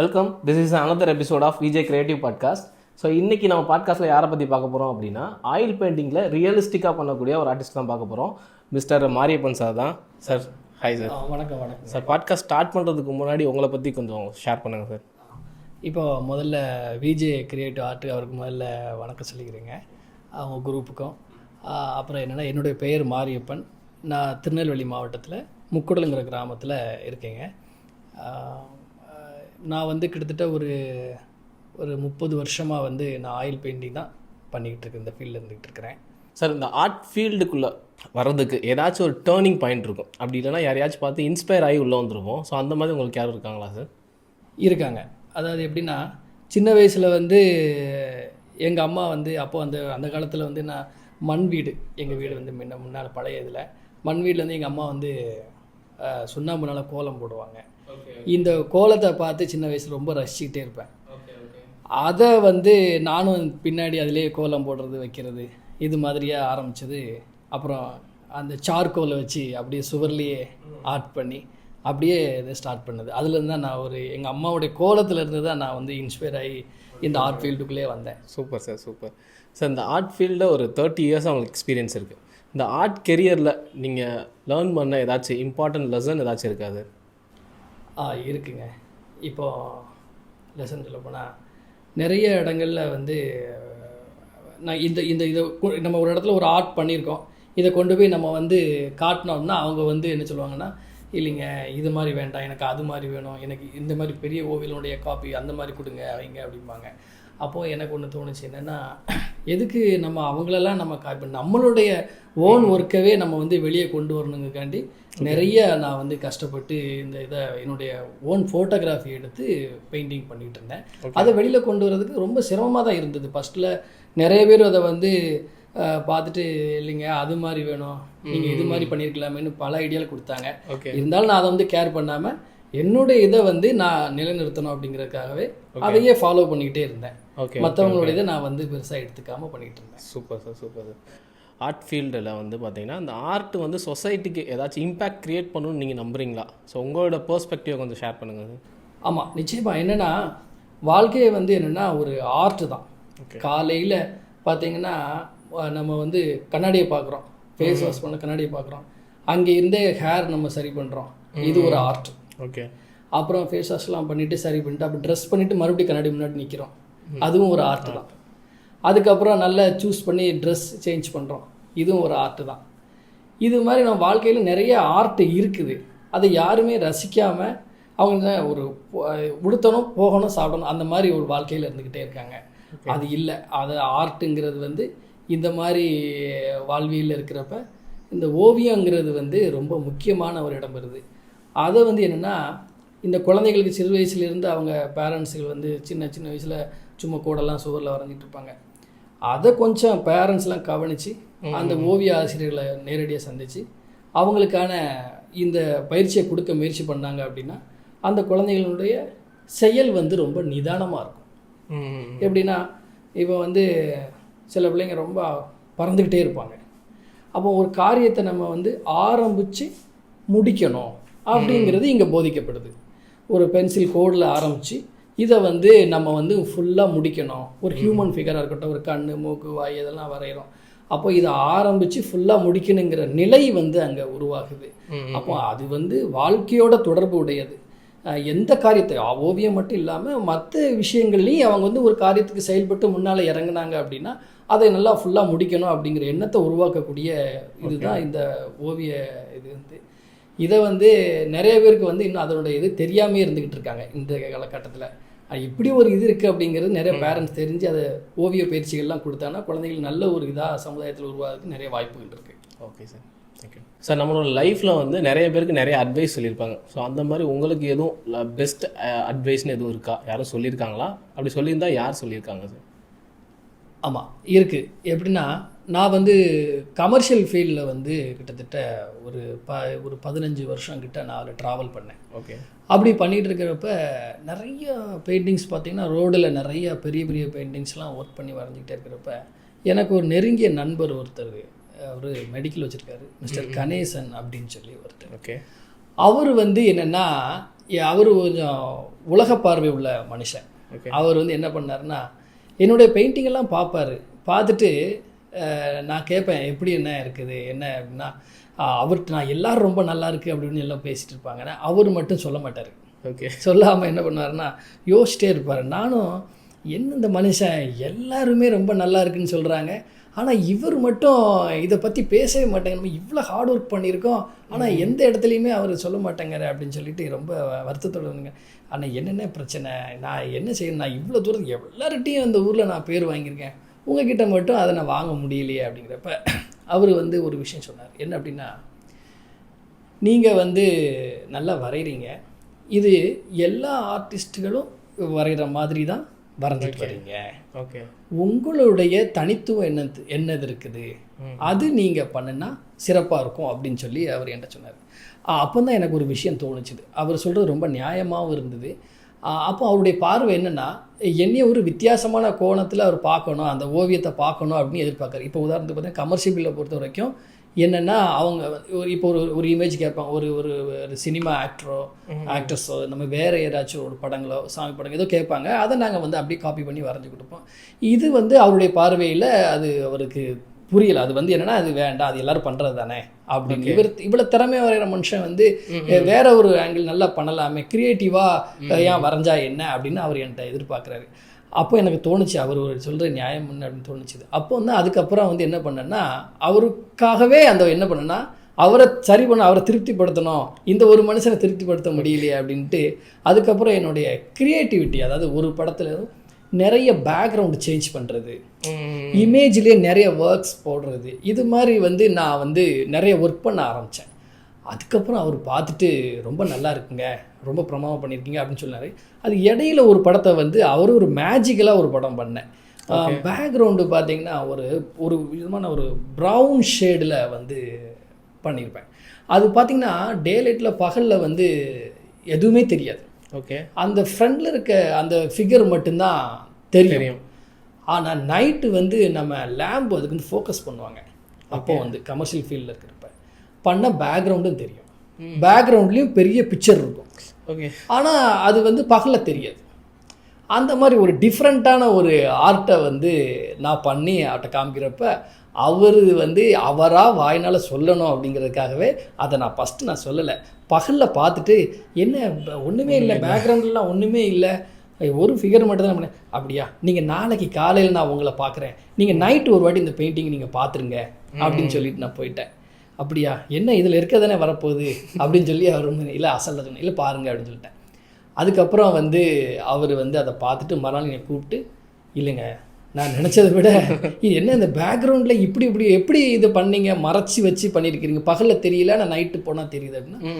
Welcome. This is another episode of VJ creative podcast. So இன்றைக்கி நம்ம பாட்காஸ்ட்டில் யாரை பற்றி பார்க்க போகிறோம் அப்படின்னா, ஆயில் பெயிண்டிங்கில் ரியலிஸ்டிக்காக பண்ணக்கூடிய ஒரு ஆர்டிஸ்ட் தான் பார்க்க போகிறோம். மிஸ்டர் மாரியப்பன் சார் தான். Sir hi sir. வணக்கம். வணக்கம் சார். பாட்காஸ்ட் ஸ்டார்ட் பண்ணுறதுக்கு முன்னாடி உங்களை பற்றி கொஞ்சம் ஷேர் பண்ணுங்கள் சார். இப்போ முதல்ல விஜே கிரியேட்டிவ் ஆர்ட் அவருக்கு முதல்ல வணக்கம் சொல்லிக்கிறேங்க, அவங்க குரூப்புக்கும். அப்புறம் என்னென்னா, என்னுடைய பெயர் மாரியப்பன். நான் திருநெல்வேலி மாவட்டத்தில் முக்குடலுங்கிற கிராமத்தில் இருக்கேங்க. நான் வந்து கிட்டத்தட்ட ஒரு 30 வருஷமாக வந்து நான் ஆயில் பெயிண்டிங் தான் பண்ணிக்கிட்டு இருக்கேன், இந்த ஃபீல்டில் இருந்துகிட்டு இருக்கிறேன். சார், இந்த ஆர்ட் ஃபீல்டுக்குள்ளே வர்றதுக்கு ஏதாச்சும் ஒரு டேர்னிங் பாயிண்ட் இருக்கும், அப்படி இல்லைனா யாரையாச்சும் பார்த்து இன்ஸ்பயர் ஆகி உள்ளே வந்துருவோம். ஸோ அந்த மாதிரி உங்களுக்கு யாரும் இருக்காங்களா சார்? இருக்காங்க. அதாவது எப்படின்னா, சின்ன வயசில் வந்து எங்கள் அம்மா வந்து அப்போது அந்த காலத்தில் வந்து நான் மண் வீடு, எங்கள் வீடு வந்து முன்னால் பழைய இதில் மண் வீட்டில் வந்து எங்கள் அம்மா வந்து சுண்ணாம்புனால கோலம் போடுவாங்க. இந்த கோலத்தை பார்த்து சின்ன வயசில் ரொம்ப ரசிச்சுக்கிட்டே இருப்பேன். அதை வந்து நானும் பின்னாடி அதிலே கோலம் போடுறது வைக்கிறது இது மாதிரியாக ஆரம்பித்தது. அப்புறம் அந்த சார்கோலை வச்சு அப்படியே சுவர்லேயே ஆர்ட் பண்ணி அப்படியே இதை ஸ்டார்ட் பண்ணது. அதுலேருந்து தான் நான் எங்கள் அம்மாவுடைய கோலத்துலேருந்து தான் நான் வந்து இன்ஸ்பயர் ஆகி இந்த ஆர்ட் ஃபீல்டுக்குள்ளே வந்தேன். Super sir, super sir. இந்த ஆர்ட் ஃபீல்டில் ஒரு 30 இயர்ஸ் அவங்களுக்கு எக்ஸ்பீரியன்ஸ் இருக்குது. இந்த ஆர்ட் கெரியரில் நீங்கள் லேர்ன் பண்ண ஏதாச்சும் இம்பார்ட்டன்ட் லெசன் ஏதாச்சும் இருக்காது? இருக்குங்க. இப்போது லெசன் சொல்ல போனால், நிறைய இடங்களில் வந்து நான் இதை நம்ம ஒரு இடத்துல ஒரு ஆர்ட் பண்ணியிருக்கோம், இதை கொண்டு போய் நம்ம வந்து காட்டினோம்னா அவங்க வந்து என்ன சொல்லுவாங்கன்னா, இல்லைங்க இது மாதிரி வேண்டாம், எனக்கு அது மாதிரி வேணும், எனக்கு இந்த மாதிரி பெரிய ஓவியனுடைய காப்பி அந்த மாதிரி கொடுங்க அவங்க அப்படிம்பாங்க. அப்போது எனக்கு ஒன்று தோணுச்சு, என்னென்னா, எதுக்கு நம்ம அவங்களெல்லாம் நம்ம காப்பி நம்மளுடைய ஓன் ஒர்க்கவே நம்ம வந்து வெளியே கொண்டு வரணுங்காண்டி நிறைய நான் வந்து கஷ்டப்பட்டு இதை என்னுடைய ஓன் ஃபோட்டோகிராஃபி எடுத்து பெயிண்டிங் பண்ணிகிட்டு இருந்தேன். அதை வெளியில் கொண்டு வரதுக்கு ரொம்ப சிரமமாக தான் இருந்தது. ஃபஸ்ட்டில் நிறைய பேர் அதை வந்து பார்த்துட்டு, இல்லைங்க அது மாதிரி வேணும், நீங்கள் இது மாதிரி பண்ணியிருக்கலாமேன்னு பல ஐடியாவில் கொடுத்தாங்க. இருந்தாலும் நான் அதை வந்து கேர் பண்ணாமல் என்னுடைய இதை வந்து நான் நிலைநிறுத்தணும் அப்படிங்கிறதுக்காகவே அதையே ஃபாலோ பண்ணிக்கிட்டே இருந்தேன். மற்றவங்களோட இதை நான் வந்து பெருசாக எடுத்துக்காமல் பண்ணிகிட்டு இருந்தேன். Super sir, super sir. Art ஃபீல்டில் வந்து பார்த்தீங்கன்னா, அந்த ஆர்ட் வந்து சொசைட்டிக்கு ஏதாச்சும் இம்பேக்ட் க்ரியேட் பண்ணணும்னு நீங்கள் நம்புறீங்களா? ஸோ உங்களோட பெர்ஸ்பெக்டிவ் கொஞ்சம் ஷேர் பண்ணுங்கள் சார். ஆமாம், நிச்சயமாக. என்னென்னா, வாழ்க்கையை வந்து என்னென்னா ஒரு ஆர்ட்டு தான். காலையில் பார்த்தீங்கன்னா நம்ம வந்து கண்ணாடியை பார்க்குறோம், ஃபேஸ் வாஷ் பண்ண கண்ணாடியை பார்க்குறோம், அங்கே இருந்தே ஹேர் நம்ம சரி பண்ணுறோம், இது ஒரு ஆர்ட். ஓகே. அப்புறம் ஃபேஸ் வாஷ்லாம் பண்ணிவிட்டு சரி பண்ணிவிட்டு அப்படி ட்ரெஸ் பண்ணிவிட்டு மறுபடியும் கண்ணாடி முன்னாடி நிற்கிறோம், அதுவும் ஒரு ஆர்ட் தான். அதுக்கப்புறம் நல்லா சூஸ் பண்ணி ட்ரெஸ் சேஞ்ச் பண்ணுறோம், இதுவும் ஒரு ஆர்ட்டு தான். இது மாதிரி நம்ம வாழ்க்கையில் நிறைய ஆர்ட்டு இருக்குது. அதை யாருமே ரசிக்காமல் அவங்க ஒரு உடுத்தணும், போகணும், சாப்பிடணும், அந்த மாதிரி ஒரு வாழ்க்கையில் இருந்துக்கிட்டே இருக்காங்க. அது இல்லை. அது ஆர்ட்டுங்கிறது வந்து இந்த மாதிரி வாழ்வியலில் இருக்கிறப்ப இந்த ஓவியங்கிறது வந்து ரொம்ப முக்கியமான ஒரு இடம் வருது. அதை வந்து என்னென்னா, இந்த குழந்தைகளுக்கு சிறு வயசுலேருந்து அவங்க பேரண்ட்ஸுகள் வந்து சின்ன சின்ன வயசில் சும்மா கூடலாம் சுவரில் வரைஞ்சிட்டு இருப்பாங்க. அதை கொஞ்சம் பேரண்ட்ஸ்லாம் கவனித்து அந்த ஓவிய ஆசிரியர்களை நேரடியாக சந்தித்து அவங்களுக்கான இந்த பயிற்சியை கொடுக்க முயற்சி பண்ணாங்க அப்படின்னா, அந்த குழந்தைகளுடைய செயல் வந்து ரொம்ப நிதானமாக இருக்கும். எப்படின்னா, இப்போ வந்து சில பிள்ளைங்க ரொம்ப பறந்துக்கிட்டே இருப்பாங்க. அப்போ ஒரு காரியத்தை நம்ம வந்து ஆரம்பித்து முடிக்கணும் அப்படிங்கிறது இங்கே போதிக்கப்படுது. ஒரு பென்சில் கோடில் ஆரம்பித்து இதை வந்து நம்ம வந்து ஃபுல்லாக முடிக்கணும். ஒரு ஹியூமன் ஃபிகராக இருக்கட்டும், ஒரு கண், மூக்கு, வாய் இதெல்லாம் வரைகிறோம். அப்போ இதை ஆரம்பித்து ஃபுல்லாக முடிக்கணுங்கிற நிலை வந்து அங்கே உருவாகுது. அப்போ அது வந்து வாழ்க்கையோட தொடர்பு உடையது. எந்த காரியத்தை, ஓவியம் மட்டும் இல்லாமல் மற்ற விஷயங்கள்லையும் அவங்க வந்து ஒரு காரியத்துக்கு செயல்பட்டு முன்னால் இறங்குனாங்க அப்படின்னா அதை நல்லா ஃபுல்லாக முடிக்கணும் அப்படிங்கிற எண்ணத்தை உருவாக்கக்கூடிய இதுதான் இந்த ஓவிய இது வந்து. இதை வந்து நிறைய பேருக்கு வந்து இன்னும் அதனுடைய இது தெரியாமே இருந்துக்கிட்டு இருக்காங்க இந்த காலகட்டத்தில். இப்படி ஒரு இது இருக்குது அப்படிங்கிறது நிறைய பேரண்ட்ஸ் தெரிஞ்சு அதை ஓவிய பயிற்சிகள்லாம் கொடுத்தாங்கன்னா குழந்தைகள் நல்ல ஒரு இதாக சமுதாயத்தில் உருவாகிறதுக்கு நிறைய வாய்ப்புகள் இருக்குது. Okay sir, thank you sir. நம்மளோட லைஃப்பில் வந்து நிறைய பேருக்கு நிறைய அட்வைஸ் சொல்லியிருப்பாங்க. ஸோ அந்த மாதிரி உங்களுக்கு எதுவும் பெஸ்ட் அட்வைஸ்னு எதுவும் இருக்கா? யாரும் சொல்லியிருக்காங்களா? அப்படி சொல்லியிருந்தால் யார் சொல்லியிருக்காங்க சார்? ஆமாம், இருக்குது. எப்படின்னா, நான் வந்து கமர்ஷியல் ஃபீல்டில் வந்து கிட்டத்தட்ட ஒரு 15 வருஷம் கிட்ட நான் அதில் ட்ராவல் பண்ணேன். ஓகே. அப்படி பண்ணிகிட்டு இருக்கிறப்ப நிறைய பெயிண்டிங்ஸ் பார்த்திங்கன்னா, ரோடில் நிறைய பெரிய பெரிய பெயிண்டிங்ஸ்லாம் ஒர்க் பண்ணி வரைஞ்சிக்கிட்டே இருக்கிறப்ப எனக்கு ஒரு நெருங்கிய நண்பர் ஒருத்தர், அவர் மெடிக்கல் வச்சுருக்காரு, மிஸ்டர் கணேசன் அப்படின்னு சொல்லி ஒருத்தர். ஓகே. அவர் வந்து என்னென்னா, அவர் கொஞ்சம் உலக பார்வை உள்ள மனுஷன். ஓகே. அவர் வந்து என்ன பண்ணாருன்னா என்னுடைய பெயிண்டிங் எல்லாம் பார்ப்பாரு. பார்த்துட்டு நான் கேட்பேன் எப்படி என்ன இருக்குது என்ன அப்படின்னா அவர்கிட்ட நான் எல்லாரும் ரொம்ப நல்லா இருக்குது அப்படின்னு எல்லாம் பேசிகிட்டு இருப்பாங்கன்னா அவர் மட்டும் சொல்ல மாட்டார். ஓகே. சொல்லாமல் என்ன பண்ணுவாருன்னா யோசிச்சிட்டே இருப்பார். நானும் என்ன இந்த மனுஷன் எல்லாருமே ரொம்ப நல்லா இருக்குன்னு சொல்கிறாங்க, ஆனால் இவர் மட்டும் இதை பற்றி பேசவே மாட்டேங்க, நம்ம இவ்வளோ ஹார்ட் ஒர்க் பண்ணியிருக்கோம் ஆனால் எந்த இடத்துலையுமே அவர் சொல்ல மாட்டேங்கிறார் அப்படின்னு சொல்லிட்டு ரொம்ப வருத்தத்தோடு இருந்துங்க. ஆனால் என்னென்ன பிரச்சனை, நான் என்ன செய்யணும், நான் இவ்வளோ தூரம் எல்லார்கிட்டையும் அந்த ஊரில் நான் பேர் வாங்கியிருக்கேன், உங்ககிட்ட மட்டும் அதை நான் வாங்க முடியலையே அப்படிங்கிறப்ப அவர் வந்து ஒரு விஷயம் சொன்னார். என்ன அப்படின்னா, நீங்கள் வந்து நல்லா வரைகிறீங்க, இது எல்லா ஆர்டிஸ்ட்டுகளும் வரைகிற மாதிரி தான் வரைஞ்சிட்டு வரீங்க. ஓகே. உங்களுடைய தனித்துவம் என்னது இருக்குது, அது நீங்கள் பண்ணுனா சிறப்பாக இருக்கும் அப்படின்னு சொல்லி அவர் என்கிட்ட சொன்னார். அப்போ தான் எனக்கு ஒரு விஷயம் தோணுச்சுது. அவர் சொல்கிறது ரொம்ப நியாயமாகவும் இருந்தது. அப்போ அவருடைய பார்வை என்னென்னா, என்னைய ஒரு வித்தியாசமான கோணத்தில் அவர் பார்க்கணும், அந்த ஓவியத்தை பார்க்கணும் அப்படின்னு எதிர்பார்க்குறாரு. இப்போ உதாரணத்துக்கு பார்த்தீங்கன்னா கமர்ஷியல் பில்லை பொறுத்த வரைக்கும் என்னென்னா, அவங்க இப்போ ஒரு இமேஜ் கேட்பாங்க, ஒரு ஒரு சினிமா ஆக்டர்ஸோ நம்ம வேறு ஏதாச்சும் ஒரு படங்களோ சாமி படங்கள் ஏதோ கேட்பாங்க, அதை நாங்கள் வந்து அப்படியே காப்பி பண்ணி வரைஞ்சி கொடுப்போம். இது வந்து அவருடைய பார்வையில் அது அவருக்கு புரியலை. அது வந்து என்னென்னா, அது வேண்டாம், அது எல்லோரும் பண்ணுறது தானே அப்படின்னு. இவ்வளோ திறமையாக வரைகிற மனுஷன் வந்து வேற ஒரு ஆங்கிள் நல்லா பண்ணலாமே, க்ரியேட்டிவாக ஏன் வரைஞ்சா என்ன அப்படின்னு அவர் என்கிட்ட எதிர்பார்க்குறாரு. அப்போ எனக்கு தோணுச்சு அவர் சொல்கிற நியாயம் என்ன அப்படின்னு தோணுச்சுது. அப்போ வந்து அதுக்கப்புறம் வந்து என்ன பண்ணேன்னா, அவருக்காகவே அந்த என்ன பண்ணேன்னா, அவரை சரி பண்ண, அவரை திருப்திப்படுத்தணும், இந்த ஒரு மனுஷனை திருப்திப்படுத்த முடியலையே அப்படின்ட்டு அதுக்கப்புறம் என்னுடைய க்ரியேட்டிவிட்டி, அதாவது ஒரு படத்தில் நிறைய பேக்ரவுண்டு சேஞ்ச் பண்ணுறது, இமேஜ்லேயே நிறைய ஒர்க்ஸ் போடுறது, இது மாதிரி வந்து நான் வந்து நிறைய ஒர்க் பண்ண ஆரம்பித்தேன். அதுக்கப்புறம் அவர் பார்த்துட்டு ரொம்ப நல்லா இருக்குங்க, ரொம்ப பிரமாதம் பண்ணியிருக்கீங்க அப்படின்னு சொன்னார். அது இடையில ஒரு படத்தை வந்து அவர் ஒரு மேஜிக்கலாக ஒரு படம் பண்ணேன். பேக்ரவுண்டு பார்த்தீங்கன்னா ஒரு விதமான ஒரு ப்ரௌன் ஷேடில் வந்து பண்ணியிருப்பேன். அது பார்த்திங்கன்னா டே லைட்டில் பகலில் வந்து எதுவுமே தெரியாது. ஓகே. அந்த ஃப்ரண்டில் இருக்க அந்த ஃபிகர் மட்டும்தான் தெரியும். ஆனால் நைட்டு வந்து நம்ம லேம்ப் அதுக்கு வந்து ஃபோக்கஸ் பண்ணுவாங்க. அப்போது வந்து கமர்ஷியல் ஃபீல்டில் இருக்கிறப்ப பண்ண பேக்ரவுண்டும் தெரியும், பேக்ரவுண்ட்லேயும் பெரிய பிக்சர் இருக்கும். ஓகே. ஆனால் அது வந்து பகலில் தெரியாது. அந்த மாதிரி ஒரு டிஃப்ரெண்ட்டான ஒரு ஆர்ட்டை வந்து நான் பண்ணி அவர்கிட்ட காமிக்கிறப்ப அவர் வந்து அவராக வாயினால் சொல்லணும் அப்படிங்கிறதுக்காகவே அதை நான் ஃபஸ்ட்டு நான் சொல்லலை. பகலில் பார்த்துட்டு என்ன ஒன்றுமே இல்லை, பேக்ரவுண்ட்லாம் ஒன்றுமே இல்லை, ஒரு ஃபிகர் மட்டும் தான் பண்ணேன். அப்படியா, நீங்கள் நாளைக்கு காலையில் நான் உங்களை பார்க்குறேன், நீங்கள் நைட்டு ஒரு வாட்டி இந்த பெயிண்டிங் நீங்கள் பார்த்துருங்க அப்படின்னு சொல்லிட்டு நான் போயிட்டேன். அப்படியா, என்ன இதில் இருக்கதானே வரப்போகுது அப்படின்னு சொல்லி அவர் இல்லை அசலில் சொன்னேன், இல்லை பாருங்கள் அப்படின்னு சொல்லிட்டேன். அதுக்கப்புறம் வந்து அவர் வந்து அதை பார்த்துட்டு மறுநாள் என்னை கூப்பிட்டு, இல்லைங்க நான் நினச்சதை விட இது என்ன இந்த பேக்ரவுண்டில் இப்படி எப்படி இது பண்ணீங்க, மறைச்சி வச்சு பண்ணியிருக்கிறீங்க, பகலில் தெரியல நான் நைட்டு போனால் தெரியுது அப்படின்னா,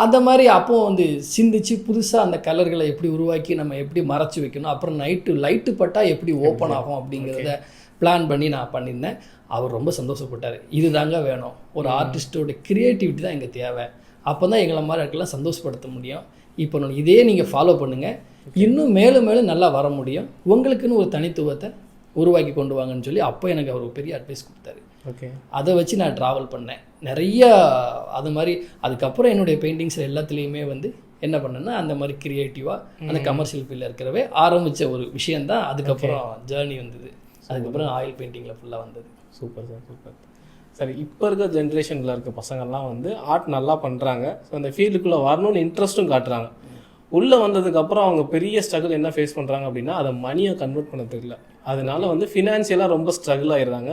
அந்த மாதிரி அப்போது வந்து சிந்திச்சு புதுசாக அந்த கலர்களை எப்படி உருவாக்கி நம்ம எப்படி மறைச்சி வைக்கணும், அப்புறம் லைட்டு பட்டால் எப்படி ஓப்பன் ஆகும் அப்படிங்கிறத பிளான் பண்ணி நான் பண்ணியிருந்தேன். அவர் ரொம்ப சந்தோஷப்பட்டார். இது தாங்க வேணும், ஒரு ஆர்டிஸ்டோட க்ரியேட்டிவிட்டி தான் எங்கள் தேவை, அப்போ தான் எங்களை மாதிரி இருக்கலாம் சந்தோஷப்படுத்த முடியும். இப்போ நான் இதே நீங்கள் ஃபாலோ பண்ணுங்கள், இன்னும் மேலும் மேலும் நல்லா வர முடியும், உங்களுக்குன்னு ஒரு தனித்துவத்தை உருவாக்கி கொண்டு வாங்கன்னு சொல்லி அப்போ எனக்கு அவர் பெரிய அட்வைஸ் கொடுத்தாரு. ஓகே. அதை வச்சு நான் ட்ராவல் பண்ணேன் நிறையா. அது மாதிரி அதுக்கப்புறம் என்னுடைய பெயிண்டிங்ஸ் எல்லாத்துலேயுமே வந்து என்ன பண்ணேன்னா, அந்த மாதிரி க்ரியேட்டிவாக அந்த கமர்ஷியல் ஃபீல்டில் இருக்கிறவே ஆரம்பித்த ஒரு விஷயந்தான். அதுக்கப்புறம் ஜேர்னி வந்தது. அதுக்கப்புறம் ஆயில் பெயிண்டிங்கில் ஃபுல்லாக வந்தது. Super sir, super. சரி, இப்போ இருக்க ஜென்ரேஷனில் இருக்க பசங்கள்லாம் வந்து ஆர்ட் நல்லா பண்ணுறாங்க, ஸோ அந்த ஃபீல்டுக்குள்ளே வரணும்னு இன்ட்ரெஸ்ட்டும் காட்டுறாங்க. உள்ளே வந்ததுக்கப்புறம் அவங்க பெரிய ஸ்ட்ரகிள் என்ன ஃபேஸ் பண்ணுறாங்க அப்படின்னா, அதை மணியை கன்வெர்ட் பண்ண தெரியல, அதனால வந்து ஃபினான்ஷியலாக ரொம்ப ஸ்ட்ரகிள் ஆகிடுறாங்க.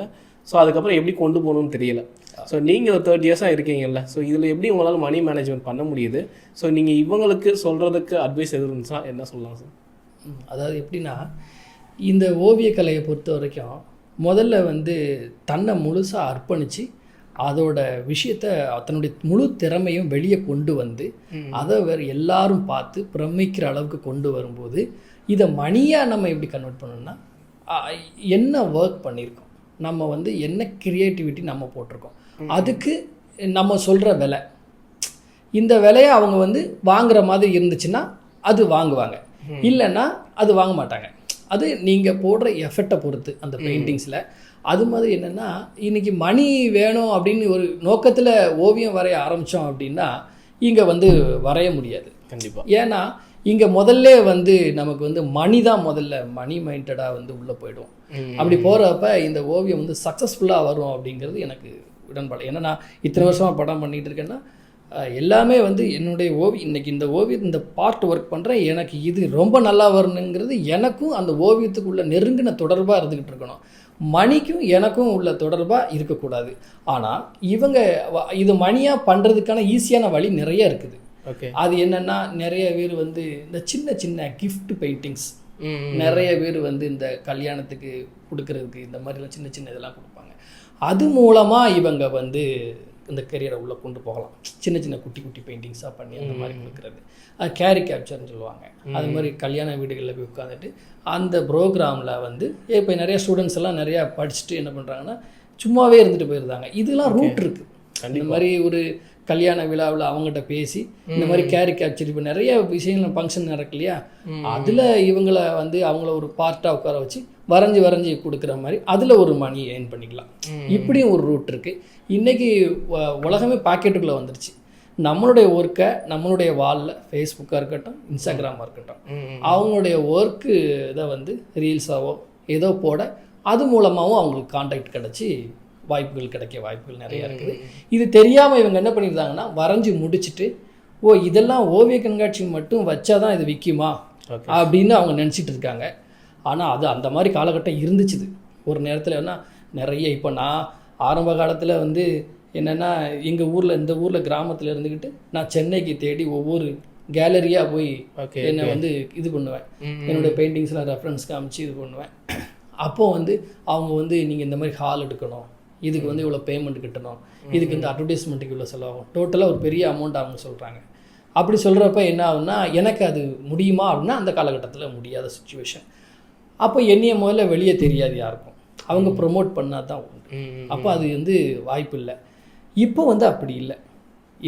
ஸோ அதுக்கப்புறம் எப்படி கொண்டு போகணும்னு தெரியல. ஸோ நீங்கள் ஒரு 30 இயர்ஸாக இருக்கீங்கல்ல, ஸோ இதில் எப்படி உங்களால் மணி மேனேஜ்மெண்ட் பண்ண முடியுது? ஸோ நீங்கள் இவங்களுக்கு சொல்கிறதுக்கு அட்வைஸ் எது இருந்துச்சுன்னா என்ன சொல்லலாம் சார்? அதாவது எப்படின்னா, இந்த ஓவியக்கலையை பொறுத்த வரைக்கும் முதல்ல வந்து தன்னை முழுசாக அர்ப்பணித்து அதோட விஷயத்தை தன்னுடைய முழு திறமையும் வெளியே கொண்டு வந்து அதை வேறு எல்லாரும் பார்த்து பிரமிக்கிற அளவுக்கு கொண்டு வரும்போது, இதை மணியாக நம்ம எப்படி கன்வெர்ட் பண்ணணும்னா, என்ன ஒர்க் பண்ணியிருக்கோம், நம்ம வந்து என்ன க்ரியேட்டிவிட்டி நம்ம போட்டிருக்கோம், அதுக்கு நம்ம சொல்கிற விலை, இந்த விலையை அவங்க வந்து வாங்குகிற மாதிரி இருந்துச்சுன்னா அது வாங்குவாங்க, இல்லைன்னா அது வாங்க மாட்டாங்க. அது நீங்கள் போடுற எஃபெக்டை பொறுத்து அந்த பெயிண்டிங்ஸில். அது மாதிரி என்னென்னா, இன்றைக்கி மணி வேணும் அப்படின்னு ஒரு நோக்கத்தில் ஓவியம் வரைய ஆரம்பித்தோம் அப்படின்னா இங்கே வந்து வரைய முடியாது. கண்டிப்பாக. ஏன்னா இங்கே முதல்ல வந்து நமக்கு வந்து மணி தான் முதல்ல மணி மைண்டடாக வந்து உள்ளே போயிடும். அப்படி போகிறப்ப இந்த ஓவியம் வந்து சக்ஸஸ்ஃபுல்லாக வரும் அப்படிங்கிறது எனக்கு உடன்பாடு. ஏன்னா நான் இத்தனை வருஷமாக படம் பண்ணிகிட்டு இருக்கேன்னா எல்லாமே வந்து என்னுடைய இன்றைக்கி இந்த ஓவியம் இந்த பார்ட் ஒர்க் பண்ணுறேன், எனக்கு இது ரொம்ப நல்லா வரணுங்கிறது எனக்கும் அந்த ஓவியத்துக்குள்ள நெருங்கின தொடர்பாக இருந்துக்கிட்டு இருக்கணும். மணிக்கும் எனக்கும் உள்ள தொடர்பாக இருக்கக்கூடாது. ஆனால் இவங்க இது மணியாக பண்ணுறதுக்கான ஈஸியான வழி நிறைய இருக்குது. அது என்னென்னா நிறைய பேர் வந்து இந்த சின்ன சின்ன கிஃப்ட் பெயிண்டிங்ஸ் நிறைய பேர் வந்து இந்த கல்யாணத்துக்கு கொடுக்கறதுக்கு இந்த மாதிரிலாம் சின்ன சின்ன இதெல்லாம் கொடுப்பாங்க. அது மூலமாக இவங்க வந்து இந்த கெரியரை உள்ளே கொண்டு போகலாம். சின்ன சின்ன குட்டி குட்டி பெயிண்டிங்ஸாக பண்ணி அந்த மாதிரி கொடுக்குறது அது கேரி கேப்சர்னு சொல்லுவாங்க. அது மாதிரி கல்யாண வீடுகளில் போய் உட்காந்துட்டு அந்த ப்ரோக்ராமில் வந்து இப்போ நிறைய ஸ்டூடெண்ட்ஸ் எல்லாம் நிறையா படிச்சுட்டு என்ன பண்ணுறாங்கன்னா சும்மாவே இருந்துட்டு போயிருந்தாங்க. இதெல்லாம் ரூட் இருக்குது. இந்த மாதிரி ஒரு கல்யாண விழாவில் அவங்ககிட்ட பேசி இந்த மாதிரி கேரி கேப்சர் இப்போ நிறைய விஷயங்கள் ஃபங்க்ஷன் நடக்கு இல்லையா, அதில் இவங்களை வந்து அவங்கள ஒரு பார்ட்டாக உட்கார வச்சு வரைஞ்சி கொடுக்குற மாதிரி அதில் ஒரு மணி ஏர்ன் பண்ணிக்கலாம். இப்படியும் ஒரு ரூட் இருக்குது. இன்றைக்கி உலகமே பாக்கெட்டுக்குள்ளே வந்துருச்சு. நம்மளுடைய ஒர்க்கை நம்மளுடைய வாலில் ஃபேஸ்புக்காக இருக்கட்டும் இன்ஸ்டாகிராமாக இருக்கட்டும் அவங்களுடைய ஒர்க்கு இதை வந்து ரீல்ஸாவோ ஏதோ போட அது மூலமாகவும் அவங்களுக்கு கான்டாக்ட் கிடச்சி வாய்ப்புகள் கிடைக்க வாய்ப்புகள் நிறையா இருக்குது. இது தெரியாமல் இவங்க என்ன பண்ணியிருந்தாங்கன்னா வரைஞ்சி முடிச்சுட்டு இதெல்லாம் ஓவிய கண்காட்சி மட்டும் வச்சா தான் இது விற்குமா அப்படின்னு அவங்க நினச்சிட்டு இருக்காங்க. ஆனால் அது அந்த மாதிரி காலகட்டம் இருந்துச்சுது ஒரு நேரத்தில். ஏன்னா நிறைய இப்போ நான் ஆரம்ப காலத்தில் வந்து என்னென்னா எங்கள் ஊரில் இந்த ஊரில் கிராமத்தில் இருந்துக்கிட்டு நான் சென்னைக்கு தேடி ஒவ்வொரு கேலரியாக போய் என்னை வந்து இது பண்ணுவேன். என்னுடைய பெயிண்டிங்ஸ்லாம் ரெஃபரன்ஸ் காமிச்சு இது பண்ணுவேன். அப்போது வந்து அவங்க வந்து நீங்கள் இந்த மாதிரி ஹால் எடுக்கணும், இதுக்கு வந்து இவ்வளோ பேமெண்ட் கட்டணும், இதுக்கு வந்து அட்வர்டைஸ்மெண்ட்டுக்கு இவ்வளோ செலவாகும், டோட்டலாக ஒரு பெரிய அமௌண்ட் அவங்க சொல்கிறாங்க. அப்படி சொல்கிறப்ப என்ன ஆகுன்னா எனக்கு அது முடியுமா அப்படின்னா அந்த காலகட்டத்தில் முடியாத சுச்சுவேஷன். அப்போ என்னைய முதல்ல வெளியே தெரியாது யாருக்கும், அவங்க ப்ரொமோட் பண்ணால் தான் உண்டு. அப்போ அது வந்து வாய்ப்பு இல்லை. இப்போ வந்து அப்படி இல்லை.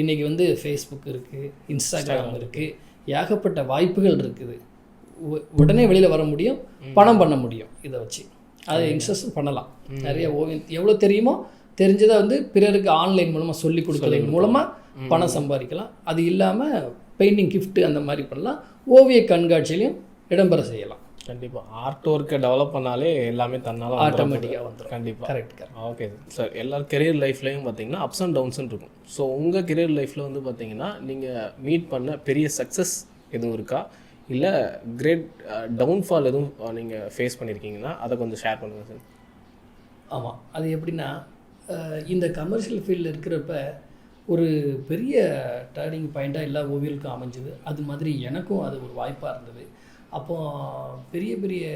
இன்றைக்கி வந்து ஃபேஸ்புக் இருக்குது, இன்ஸ்டாகிராம் இருக்குது, ஏகப்பட்ட வாய்ப்புகள் இருக்குது. உடனே வெளியில் வர முடியும், பணம் பண்ண முடியும். இதை வச்சு அதை இன்ட்ரெஸ்ட் பண்ணலாம். நிறைய ஓவியம் எவ்வளோ தெரியுமோ தெரிஞ்சதை வந்து பிறருக்கு ஆன்லைன் மூலமாக சொல்லி கொடுக்கறது மூலமாக பணம் சம்பாதிக்கலாம். அது இல்லாமல் பெயிண்டிங் கிஃப்ட்டு அந்த மாதிரி பண்ணலாம். ஓவிய கண்காட்சியிலையும் இடம்பெற செய்யலாம். கண்டிப்பாக ஆர்ட் ஒர்க்கை டெவலப் பண்ணாலே எல்லாமே தன்னால் ஆட்டோமேட்டிக்காக வந்துடும். கண்டிப்பாக. கரெக்ட். Okay sir. எல்லாரும் கெரியர் லைஃப்லையும் பார்த்தீங்கன்னா அப்ஸ் அண்ட் டவுன்ஸ்ன்னு இருக்கும். ஸோ உங்கள் கெரியர் லைஃப்பில் வந்து பார்த்தீங்கன்னா நீங்கள் மீட் பண்ண பெரிய சக்ஸஸ் எதுவும் இருக்கா, இல்லை கிரேட் டவுன்ஃபால் எதுவும் நீங்கள் ஃபேஸ் பண்ணியிருக்கீங்கன்னா அதை கொஞ்சம் ஷேர் பண்ணுங்கள் சார். ஆமாம், அது எப்படின்னா இந்த கமர்ஷியல் ஃபீல்டில் இருக்கிறப்ப ஒரு பெரிய டர்னிங் பாயிண்ட்டாக எல்லா ஓவியர்களுக்கும் அமைஞ்சுது. அது மாதிரி எனக்கும் அது ஒரு வாய்ப்பாக இருந்தது. அப்போது பெரிய பெரிய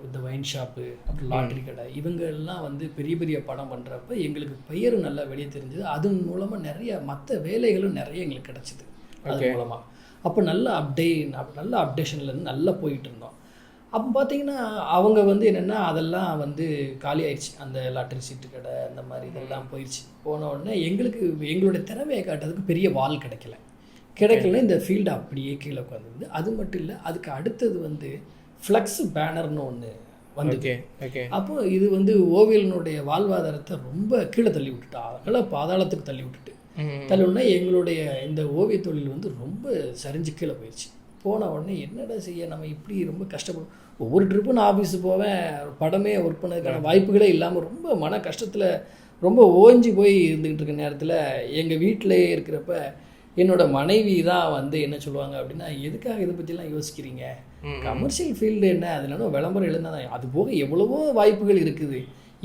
இந்த ஒயின் ஷாப்பு அப்புறம் லாட்ரி கடை இவங்கெல்லாம் வந்து பெரிய பெரிய படம் பண்ணுறப்ப எங்களுக்கு பெயர் நல்லா வெளியே தெரிஞ்சது. அது மூலமாக நிறைய மற்ற வேலைகளும் நிறைய எங்களுக்கு கிடச்சிது அது மூலமாக. அப்போ நல்ல அப்டேஷன்லேருந்து நல்லா போயிட்டு இருந்தோம். அப்போ பார்த்தீங்கன்னா அவங்க வந்து என்னென்னா அதெல்லாம் வந்து காலி ஆயிடுச்சு. அந்த லாட்ரி சீட்டு கடை அந்த மாதிரி இதெல்லாம் போயிடுச்சு. போன உடனே எங்களுடைய திறமையை காட்டுறதுக்கு பெரிய வால் கிடைக்கலன்னா இந்த ஃபீல்டு அப்படியே கீழே உட்காந்துருந்து. அது மட்டும் இல்லை, அதுக்கு அடுத்தது வந்து ஃப்ளக்ஸ் பேனர்னு ஒன்று வந்து அப்போது இது வந்து ஓவியனுடைய வாழ்வாதாரத்தை ரொம்ப கீழே தள்ளி விட்டுட்டா, அதெல்லாம் பாதாளத்துக்கு தள்ளி விட்டுட்டு எங்களுடைய இந்த ஓவிய தொழில் வந்து ரொம்ப சரிஞ்சு கீழே போயிடுச்சு. போன உடனே என்னடா செய்ய, நம்ம இப்படி ரொம்ப கஷ்டப்படும். ஒவ்வொரு ட்ரிப்பும் நான் ஆஃபீஸு போவேன், படமே ஒர்க் பண்ணதுக்கான வாய்ப்புகளே இல்லாமல் ரொம்ப மன கஷ்டத்தில் ரொம்ப ஓஞ்சி போய் இருந்துக்கிட்டு இருக்க நேரத்தில் எங்கள் வீட்டிலேயே இருக்கிறப்ப என்னோடய மனைவி தான் வந்து என்ன சொல்லுவாங்க அப்படின்னா, எதுக்காக இதை பற்றிலாம் யோசிக்கிறீங்க, கமர்ஷியல் ஃபீல்டு என்ன, அதனால விளம்பரம் எழுந்தால் அது போக எவ்வளவோ வாய்ப்புகள் இருக்குது,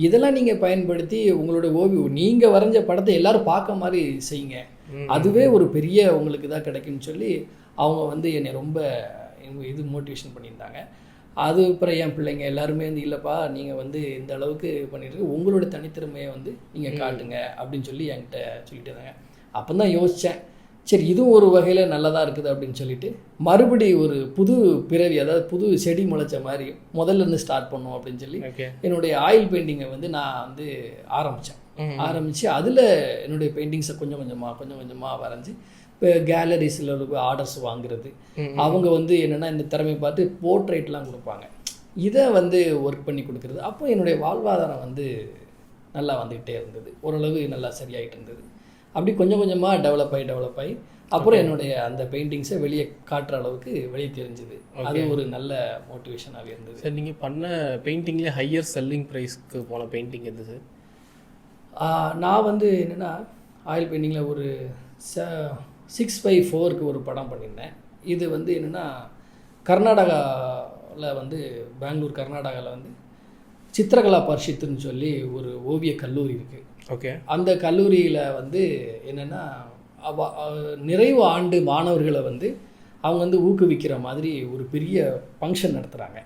இதெல்லாம் நீங்கள் பயன்படுத்தி உங்களோட ஓவியம் நீங்கள் வரைஞ்ச படத்தை எல்லோரும் பார்க்க மாதிரி செய்யுங்க, அதுவே ஒரு பெரிய உங்களுக்கு தான் கிடைக்குன்னு சொல்லி அவங்க வந்து என்னை ரொம்ப இது மோட்டிவேஷன் பண்ணியிருந்தாங்க. அது அப்புறம் என் பிள்ளைங்க எல்லாருமே வந்து இல்லைப்பா நீங்கள் வந்து இந்த அளவுக்கு பண்ணிட்டு உங்களோட தனித்திறமையை வந்து நீங்கள் காட்டுங்க அப்படின்னு சொல்லி என்கிட்ட சொல்லிட்டு இருந்தாங்க. அப்போ தான் யோசித்தேன், சரி இதுவும் ஒரு வகையில் நல்லதாக இருக்குது அப்படின்னு சொல்லிட்டு மறுபடி ஒரு புது பிறவி, அதாவது புது செடி முளைச்ச மாதிரி முதல்ல இருந்து ஸ்டார்ட் பண்ணோம் அப்படின்னு சொல்லி என்னுடைய ஆயில் பெயிண்டிங்கை வந்து நான் வந்து ஆரம்பித்து அதில் என்னுடைய பெயிண்டிங்ஸை கொஞ்சம் கொஞ்சமாக வரைஞ்சி இப்போ கேலரிஸில் ஆர்டர்ஸ் வாங்குறது, அவங்க வந்து என்னென்னா இந்த திறமை பார்த்து போர்ட்ரேட்லாம் கொடுப்பாங்க, இதை வந்து ஒர்க் பண்ணி கொடுக்குறது. அப்போ என்னுடைய வாழ்வாதாரம் வந்து நல்லா வந்துக்கிட்டே இருந்தது, ஓரளவு நல்லா சரியாகிட்டு இருந்தது. அப்படி கொஞ்சம் கொஞ்சமாக டெவலப் ஆகி அப்புறம் என்னுடைய அந்த பெயிண்டிங்ஸை வெளியே காட்டுற அளவுக்கு வெளியே தெரிஞ்சுது. அது ஒரு நல்ல மோட்டிவேஷனாகவே இருந்தது. சார் நீங்கள் பண்ண பெயிண்டிங்லேயே ஹையர் செல்லிங் ப்ரைஸ்க்கு போன பெயிண்டிங் எது சார்? நான் வந்து என்னென்னா ஆயில் பெயிண்டிங்கில் ஒரு 6x4க்கு ஒரு படம் பண்ணியிருந்தேன். இது வந்து என்னென்னா கர்நாடகாவில் வந்து பெங்களூர் கர்நாடகாவில் வந்து சித்திரகலா பரிஷத்துன்னு சொல்லி ஒரு ஓவிய கல்லூரி இருக்குது. ஓகே. அந்த கல்லூரியில் வந்து என்னென்னா நிறைவு ஆண்டு மாணவர்களை வந்து அவங்க வந்து ஊக்குவிக்கிற மாதிரி ஒரு பெரிய ஃபங்க்ஷன் நடத்துகிறாங்க.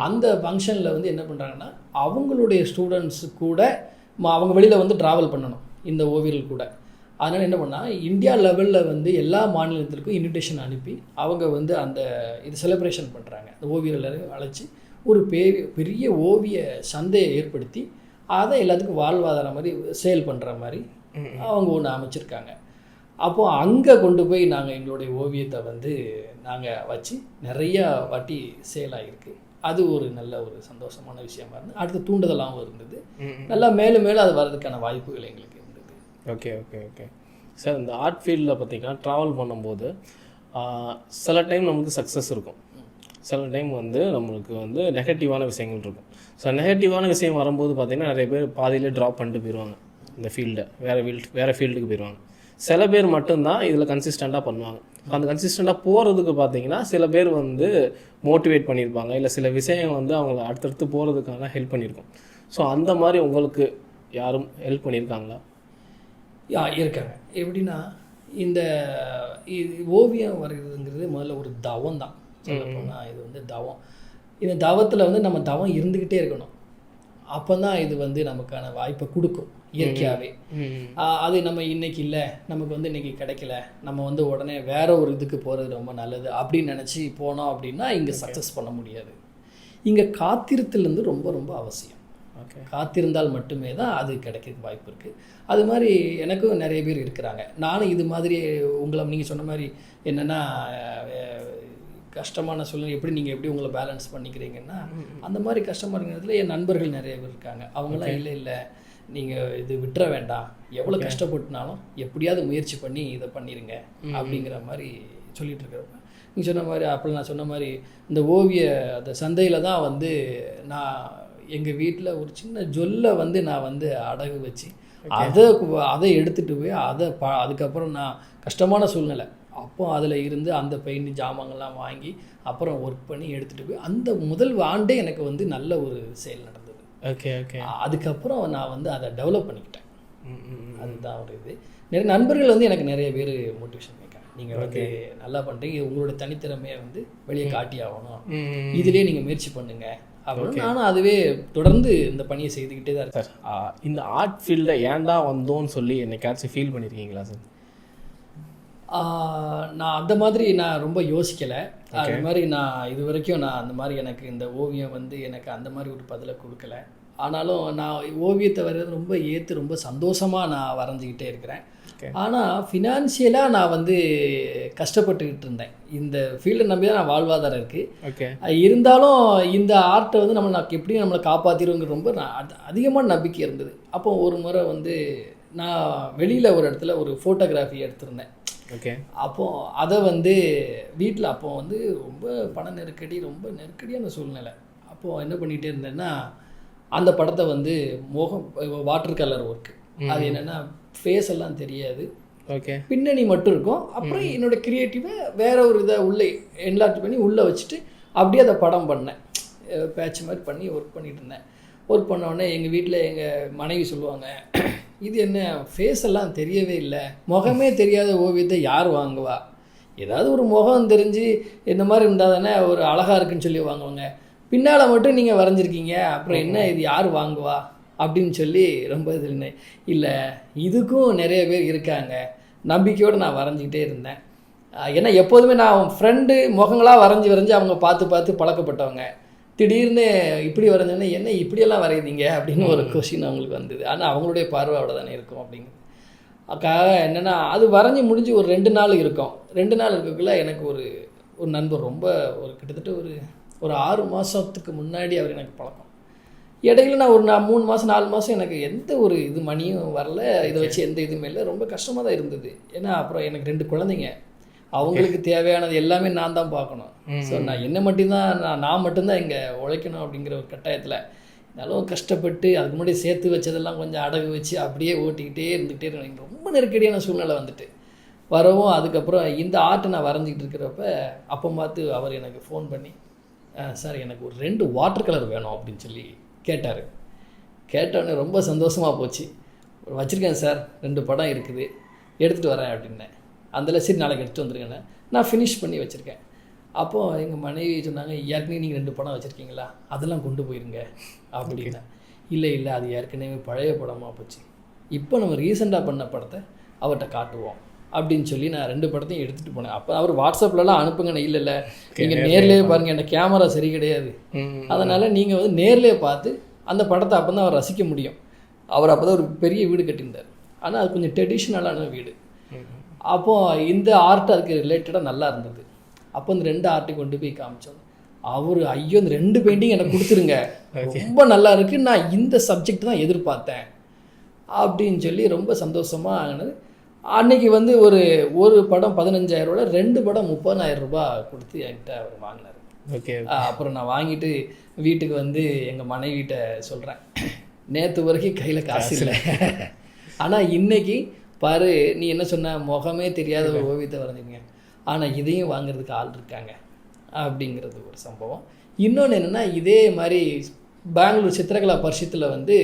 அந்த ஃபங்க்ஷனில் வந்து என்ன பண்ணுறாங்கன்னா அவங்களுடைய ஸ்டூடெண்ட்ஸு கூட அவங்க வெளியில் வந்து ட்ராவல் பண்ணணும் இந்த ஓவியர்கள் கூட. அதனால் என்ன பண்ணால் இந்தியா லெவலில் வந்து எல்லா மாநிலத்திற்கும் இன்விடேஷன் அனுப்பி அவங்க வந்து அந்த இது செலிப்ரேஷன் பண்ணுறாங்க. அந்த ஓவியர்களை அழைச்சி ஒரு பெரிய ஓவிய சந்தையை ஏற்படுத்தி அதை எல்லாத்துக்கும் வாழ்வாதாரம் மாதிரி சேல் பண்ணுற மாதிரி அவங்க ஒன்று அமைச்சிருக்காங்க. அப்போது அங்கே கொண்டு போய் நாங்கள் எங்களுடைய ஓவியத்தை வந்து நாங்கள் வச்சு நிறையா வாட்டி சேல் ஆகிருக்கு. அது ஒரு நல்ல ஒரு சந்தோஷமான விஷயமா இருந்தது. அடுத்து தூண்டுதலாகவும் இருந்தது. நல்லா மேலும் மேலும் அது வர்றதுக்கான வாய்ப்புகள் எங்களுக்கு இருந்தது. Okay okay okay sir. இந்த ஆர்ட் ஃபீல்டில் பார்த்திங்கன்னா ட்ராவல் பண்ணும்போது சில டைம் நமக்கு சக்ஸஸ் இருக்கும், சில டைம் வந்து நம்மளுக்கு வந்து நெகட்டிவான விஷயங்கள் இருக்கும். ஸோ நெகட்டிவான விஷயம் வரும்போது பார்த்திங்கன்னா நிறைய பேர் பாதியிலே ட்ராப் பண்ணிட்டு போயிடுவாங்க, இந்த ஃபீல்டை வேறு ஃபீல்டுக்கு போயிடுவாங்க. சில பேர் மட்டும்தான் இதில் கன்சிஸ்டண்ட்டாக பண்ணுவாங்க. அந்த கன்சிஸ்டண்ட்டாக போகிறதுக்கு பார்த்தீங்கன்னா சில பேர் வந்து மோட்டிவேட் பண்ணியிருப்பாங்க, இல்லை சில விஷயம் வந்து அவங்கள அடுத்தடுத்து போகிறதுக்கான ஹெல்ப் பண்ணியிருக்கோம். ஸோ அந்த மாதிரி உங்களுக்கு யாரும் ஹெல்ப் பண்ணியிருக்காங்களா? இருக்காங்க. எப்படின்னா இந்த ஓவியம் வரைகிறதுங்கிறது முதல்ல ஒரு தவம் தான் சொல்லப்போனால். இது வந்து தவம். இந்த தவத்தில் வந்து நம்ம தவம் இருந்துக்கிட்டே இருக்கணும். அப்போ தான் இது வந்து நமக்கான வாய்ப்பை கொடுக்கும் இயற்கையாகவே. அது நம்ம இன்றைக்கி இல்லை, நமக்கு வந்து இன்றைக்கி கிடைக்கல, நம்ம வந்து உடனே வேற ஒரு இதுக்கு போகிறது ரொம்ப நல்லது அப்படின்னு நினச்சி போனோம் அப்படின்னா இங்கே சக்ஸஸ் பண்ண முடியாது. இங்கே காத்திருத்தலேருந்து ரொம்ப ரொம்ப அவசியம். காத்திருந்தால் மட்டுமே தான் அது கிடைக்கிறதுக்கு வாய்ப்பு இருக்குது. அது மாதிரி எனக்கும் நிறைய பேர் இருக்கிறாங்க. நானும் இது மாதிரி உங்களை நீங்கள் சொன்ன மாதிரி என்னென்னா கஷ்டமான சூழ்நிலை எப்படி நீங்கள் எப்படி உங்களை பேலன்ஸ் பண்ணிக்கிறீங்கன்னா அந்த மாதிரி கஷ்டமான நேரத்தில் என் நண்பர்கள் நிறைய பேர் இருக்காங்க. அவங்களாம் இல்லை நீங்கள் இது விட்டுற வேண்டாம், எவ்வளோ கஷ்டப்பட்டுனாலும் எப்படியாவது முயற்சி பண்ணி இதை பண்ணிடுங்க அப்படிங்கிற மாதிரி சொல்லிகிட்டு இருக்கிறப்ப நீங்கள் சொன்ன மாதிரி அப்போ நான் சொன்ன மாதிரி இந்த ஓவிய அந்த சந்தையில் தான் வந்து நான் எங்கள் வீட்டில் ஒரு சின்ன ஜொல்லை வந்து நான் வந்து அடகு வச்சு அதை எடுத்துகிட்டு போய் அதுக்கப்புறம் நான் கஷ்டமான சூழ்நிலை அப்போ அதில் இருந்து அந்த பெயிண்ட் ஜாமான்கள்லாம் வாங்கி அப்புறம் ஒர்க் பண்ணி எடுத்துகிட்டு போய் அந்த முதல் ஆண்டே எனக்கு வந்து நல்ல ஒரு சேல் நடந்தது. Okay okay. அதுக்கப்புறம் நான் வந்து அதை டெவலப் பண்ணிக்கிட்டேன். அதுதான் ஒரு இது. நிறைய நண்பர்கள் வந்து எனக்கு நிறைய பேர் மோட்டிவேஷன் பண்ணியிருக்காங்க. நீங்கள் வந்து நல்லா பண்ணுறீங்க, உங்களோட தனித்திறமையை வந்து வெளியே காட்டி ஆகணும், இதிலே நீங்கள் முயற்சி பண்ணுங்க அப்படின்னு நானும் அதுவே தொடர்ந்து இந்த பணியை செய்துக்கிட்டே தான் இருக்கேன். சார் இந்த ஆர்ட் ஃபீல்டில் ஏன்டா வந்தோன்னு சொல்லி என்னைக்காச்சும் ஃபீல் பண்ணியிருக்கீங்களா சார்? நான் அந்த மாதிரி நான் ரொம்ப யோசிக்கலை. அது மாதிரி நான் இது வரைக்கும் நான் அந்த மாதிரி எனக்கு இந்த ஓவியம் வந்து எனக்கு அந்த மாதிரி ஒரு பதிலை கொடுக்கல. ஆனாலும் நான் ஓவியத்தை வரைகிறது ரொம்ப ரொம்ப சந்தோஷமாக நான் வரைஞ்சிக்கிட்டே இருக்கிறேன். ஆனால் ஃபினான்ஷியலாக நான் வந்து கஷ்டப்பட்டுக்கிட்டு இருந்தேன். இந்த ஃபீல்டை நம்பி தான் நான் வாழ்வாதாரம் இருக்குது. இருந்தாலும் இந்த ஆர்ட்டை வந்து நான் எப்படியும் நம்மளை காப்பாற்றிடுவோங்கிற ரொம்ப அதிகமான நம்பிக்கை இருந்தது. அப்போ ஒரு முறை வந்து நான் வெளியில் ஒரு இடத்துல ஒரு ஃபோட்டோகிராஃபி எடுத்திருந்தேன். ஓகே. அப்போது அதை வந்து வீட்டில் அப்போ வந்து ரொம்ப பண நெருக்கடி, ரொம்ப நெருக்கடியான சூழ்நிலை. அப்போது என்ன பண்ணிகிட்டே இருந்தேன்னா அந்த படத்தை வந்து வாட்டர் கலர் ஒர்க்கு, அது என்னென்னா ஃபேஸ் எல்லாம் தெரியாது, ஓகே, பின்னணி மட்டும் இருக்கும். அப்புறம் என்னோடய க்ரியேட்டிவை வேற ஒரு இதை உள்ளே என்லார்ஜ் பண்ணி உள்ளே வச்சுட்டு அப்படியே அதை படம் பண்ணேன். பேட்ச் மாதிரி பண்ணி ஒர்க் பண்ணிகிட்டு இருந்தேன். ஒர்க் பண்ணோடனே எங்கள் வீட்டில் எங்கள் மனைவி சொல்லுவாங்க, இது என்ன ஃபேஸ் எல்லாம் தெரியவே இல்லை, முகமே தெரியாத ஓவியத்தை யார் வாங்குவா, ஏதாவது ஒரு முகம் தெரிஞ்சு இந்த மாதிரி இருந்தால் தானே ஒரு அழகாக இருக்குன்னு சொல்லி வாங்குவாங்க, பின்னால் மட்டும் நீங்கள் வரைஞ்சிருக்கீங்க, அப்புறம் என்ன இது யார் வாங்குவா அப்படின்னு சொல்லி ரொம்ப இது. இல்லை இதுக்கும் நிறைய பேர் இருக்காங்க நம்பிக்கையோடு நான் வரைஞ்சிக்கிட்டே இருந்தேன். ஏன்னா எப்போதுமே நான் ஃப்ரெண்டு முகங்களாக வரைஞ்சி அவங்க பார்த்து பழக்கப்பட்டவங்க. திடீர்னு இப்படி வரைஞ்சோன்னே என்ன இப்படியெல்லாம் வரையுதீங்க அப்படின்னு ஒரு கொஸ்டின் அவங்களுக்கு வந்தது. ஆனால் அவங்களுடைய பார்வை அவ்வளோ தானே இருக்கும் அப்படிங்கிறது. என்னென்னா அது வரைஞ்சி முடிஞ்சு ஒரு 2 நாள் இருக்கும். 2 நாள் இருக்கக்குள்ள எனக்கு ஒரு நண்பர் ரொம்ப கிட்டத்தட்ட ஒரு 6 மாதத்துக்கு முன்னாடி அவர் எனக்கு பழக்கம். இடையில நான் ஒரு 3 மாதம் 4 மாதம் எனக்கு எந்த ஒரு இது மணியும் வரல, இதை வச்சு எந்த இதுவுமே இல்லை, ரொம்ப கஷ்டமாக தான் இருந்தது. ஏன்னா அப்புறம் எனக்கு 2 குழந்தைங்க, அவங்களுக்கு தேவையானது எல்லாமே நான் தான் பார்க்கணும். ஸோ நான் என்ன மட்டும்தான் நான் மட்டும்தான் இங்கே உழைக்கணும் அப்படிங்கிற ஒரு கட்டாயத்தில் இருந்தாலும் கஷ்டப்பட்டு அதுக்கு முன்னாடி சேர்த்து வச்சதெல்லாம் கொஞ்சம் அடகு வச்சு அப்படியே ஓட்டிக்கிட்டே இருந்துக்கிட்டே இருக்கேன். ரொம்ப நெருக்கடியான சூழ்நிலை வந்துட்டு வரவும், அதுக்கப்புறம் இந்த ஆர்ட்டை நான் வரைஞ்சிக்கிட்டு இருக்கிறப்ப அப்போ பார்த்து அவர் எனக்கு ஃபோன் பண்ணி, சார் எனக்கு ஒரு 2 வாட்டர் கலர் வேணும் அப்படின்னு சொல்லி கேட்டார். கேட்டோடனே ரொம்ப சந்தோஷமாக போச்சு. வச்சுருக்கேன் சார், 2 படம் இருக்குது, எடுத்துகிட்டு வரேன் அப்படின்னேன். அதில் சரி நாளைக்கு எடுத்துகிட்டு வந்துருங்கண்ணே, நான் ஃபினிஷ் பண்ணி வச்சுருக்கேன். அப்போது எங்கள் மனைவி சொன்னாங்க, ஏற்கனவே நீங்கள் 2 படம் வச்சுருக்கீங்களா, அதெல்லாம் கொண்டு போயிருங்க அப்படின்னா. இல்லை அது ஏற்கனவே பழைய படமாக போச்சு, இப்போ நம்ம ரீசெண்டாக பண்ண படத்தை அவர்கிட்ட காட்டுவோம் அப்படின்னு சொல்லி நான் 2 படத்தையும் எடுத்துகிட்டு போனேன். அப்போ அவர் வாட்ஸ்அப்லலாம் அனுப்புங்கண்ணே, இல்லை நீங்கள் நேர்லேயே பாருங்கள், எனக்கு கேமரா சரி கிடையாது, அதனால் நீங்கள் வந்து நேர்லேயே பார்த்து அந்த படத்தை அப்போ தான் அவர் ரசிக்க முடியும். அவர் அப்போ தான் ஒரு பெரிய வீடு கட்டியிருந்தார், ஆனால் அது கொஞ்சம் ட்ரெடிஷ்னலான வீடு. அப்போது இந்த ஆர்ட் அதுக்கு ரிலேட்டடாக நல்லா இருந்தது. அப்போ இந்த 2 ஆர்ட்டையும் கொண்டு போய் காமிச்சோம். அவர் ஐயோ இந்த 2 பெயிண்டிங் எனக்கு கொடுத்துருங்க, ரொம்ப நல்லா இருக்குது, நான் இந்த சப்ஜெக்ட் தான் எதிர்பார்த்தேன் அப்படின்னு சொல்லி ரொம்ப சந்தோஷமாக ஆனது. அன்னைக்கு வந்து ஒரு படம் 15,000 ரூபாய், 2 படம் 30,000 ரூபாய் கொடுத்து என்கிட்ட அவர் வாங்கினார். ஓகே. அப்புறம் நான் வாங்கிட்டு வீட்டுக்கு வந்து எங்கள் மனைவிட்ட சொல்கிறேன், நேற்று வரைக்கும் கையில் காசு இல்லை, ஆனால் இன்னைக்கு பாரு நீ என்ன சொன்ன, முகமே தெரியாத ஒரு ஓவியத்தை வரைஞ்சிருங்க, ஆனால் இதையும் வாங்குறதுக்கு ஆள் இருக்காங்க அப்படிங்கிறது ஒரு சம்பவம். இன்னொன்று என்னென்னா, இதே மாதிரி பெங்களூர் சித்திரகலா பரிஷத்தில் வந்து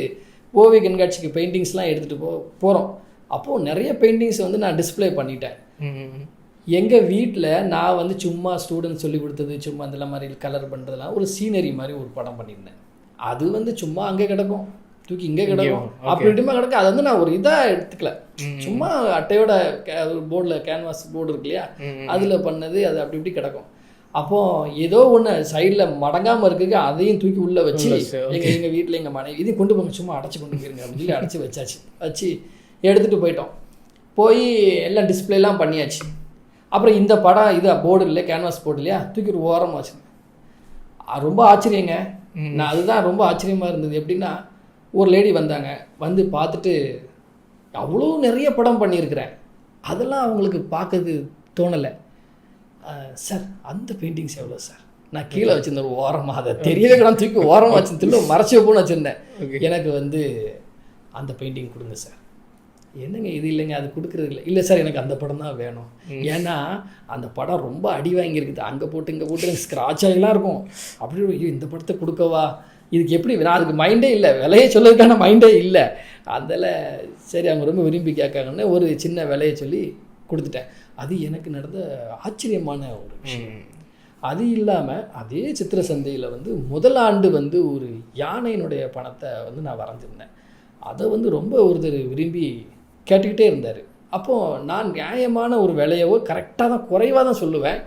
ஓவிய கண்காட்சிக்கு பெயிண்டிங்ஸ்லாம் எடுத்துகிட்டு போகிறோம். அப்போது நிறைய பெயிண்டிங்ஸ் வந்து நான் டிஸ்பிளே பண்ணிட்டேன். எங்கள் வீட்டில் நான் வந்து சும்மா ஸ்டூடெண்ட்ஸ் சொல்லி கொடுத்தது, சும்மா அதெல்லாம் மாதிரி கலர் பண்ணுறதுலாம் ஒரு சீனரி மாதிரி ஒரு படம் பண்ணியிருந்தேன். அது வந்து சும்மா அங்கே கிடக்கும், தூக்கி இங்கே கிடக்கும், அப்படி இப்படிமா கிடக்கும். அதை வந்து நான் ஒரு இதாக எடுத்துக்கல, சும்மா அட்டையோட போர்டில் கேன்வாஸ் போர்டு இருக்கு இல்லையா, அதில் பண்ணது, அது அப்படி இப்படி கிடக்கும். அப்போது ஏதோ ஒன்று சைடில் மடங்காமல் இருக்குங்க, அதையும் தூக்கி உள்ளே வச்சு எங்கள் வீட்டில் எங்கள் மனைவி இதையும் கொண்டு போங்க, சும்மா அடைச்சி கொண்டு போயிருங்க அப்படின்னு சொல்லி அடைச்சி வச்சு எடுத்துகிட்டு போயிட்டோம். போய் எல்லாம் டிஸ்பிளேலாம் பண்ணியாச்சு. அப்புறம் இந்த படம் இது போர்டு இல்லை, கேன்வாஸ் போர்டு இல்லையா, தூக்கி ஒரு ஓரமாக வச்சுருந்தேன். ரொம்ப ஆச்சரியங்க, நான் அதுதான் ரொம்ப ஆச்சரியமாக இருந்தது. எப்படின்னா, ஒரு லேடி வந்தாங்க, வந்து பார்த்துட்டு அவ்வளோ நிறைய படம் பண்ணியிருக்கிறேன், அதெல்லாம் அவங்களுக்கு பார்க்கறது தோணலை. சார் அந்த பெயிண்டிங்ஸ் எவ்வளோ சார், நான் கீழே வச்சுருந்தேன் ஒரு ஓரமாக, அதை தெரியவே நான் தூக்கி ஓரமாக வச்சுருந்துல மறைச்சி வைப்போன்னு வச்சுருந்தேன். எனக்கு வந்து அந்த பெயிண்டிங் கொடுங்க சார். என்னங்க இது இல்லைங்க, அது கொடுக்குறது இல்லை சார், எனக்கு அந்த படம் தான் வேணும். ஏன்னா அந்த படம் ரொம்ப அடி வாங்கியிருக்குது, அங்கே போட்டு இங்கே போட்டு எனக்கு ஸ்க்ராட்ச் ஆகிலாம் இருக்கும். அப்படி ஐயோ இந்த படத்தை கொடுக்கவா, இதுக்கு எப்படி, நான் அதுக்கு மைண்டே இல்லை, விலையை சொல்லதுக்கான மைண்டே இல்லை. அதில் சரி அவங்க ரொம்ப விரும்பி கேட்காங்கன்னு ஒரு சின்ன விலையை சொல்லி கொடுத்துட்டேன். அது எனக்கு நடந்த ஆச்சரியமான ஒரு விஷயம். அது இல்லாமல் அதே சித்திர சந்தையில் வந்து முதல் ஆண்டு வந்து ஒரு யானையினுடைய பணத்தை வந்து நான் வரைஞ்சிருந்தேன். அதை வந்து ரொம்ப ஒருத்தர் விரும்பி கேட்டுக்கிட்டே இருந்தார். அப்போது நான் நியாயமான ஒரு விலையவோ கரெக்டாக தான் குறைவாக தான் சொல்லுவேன்.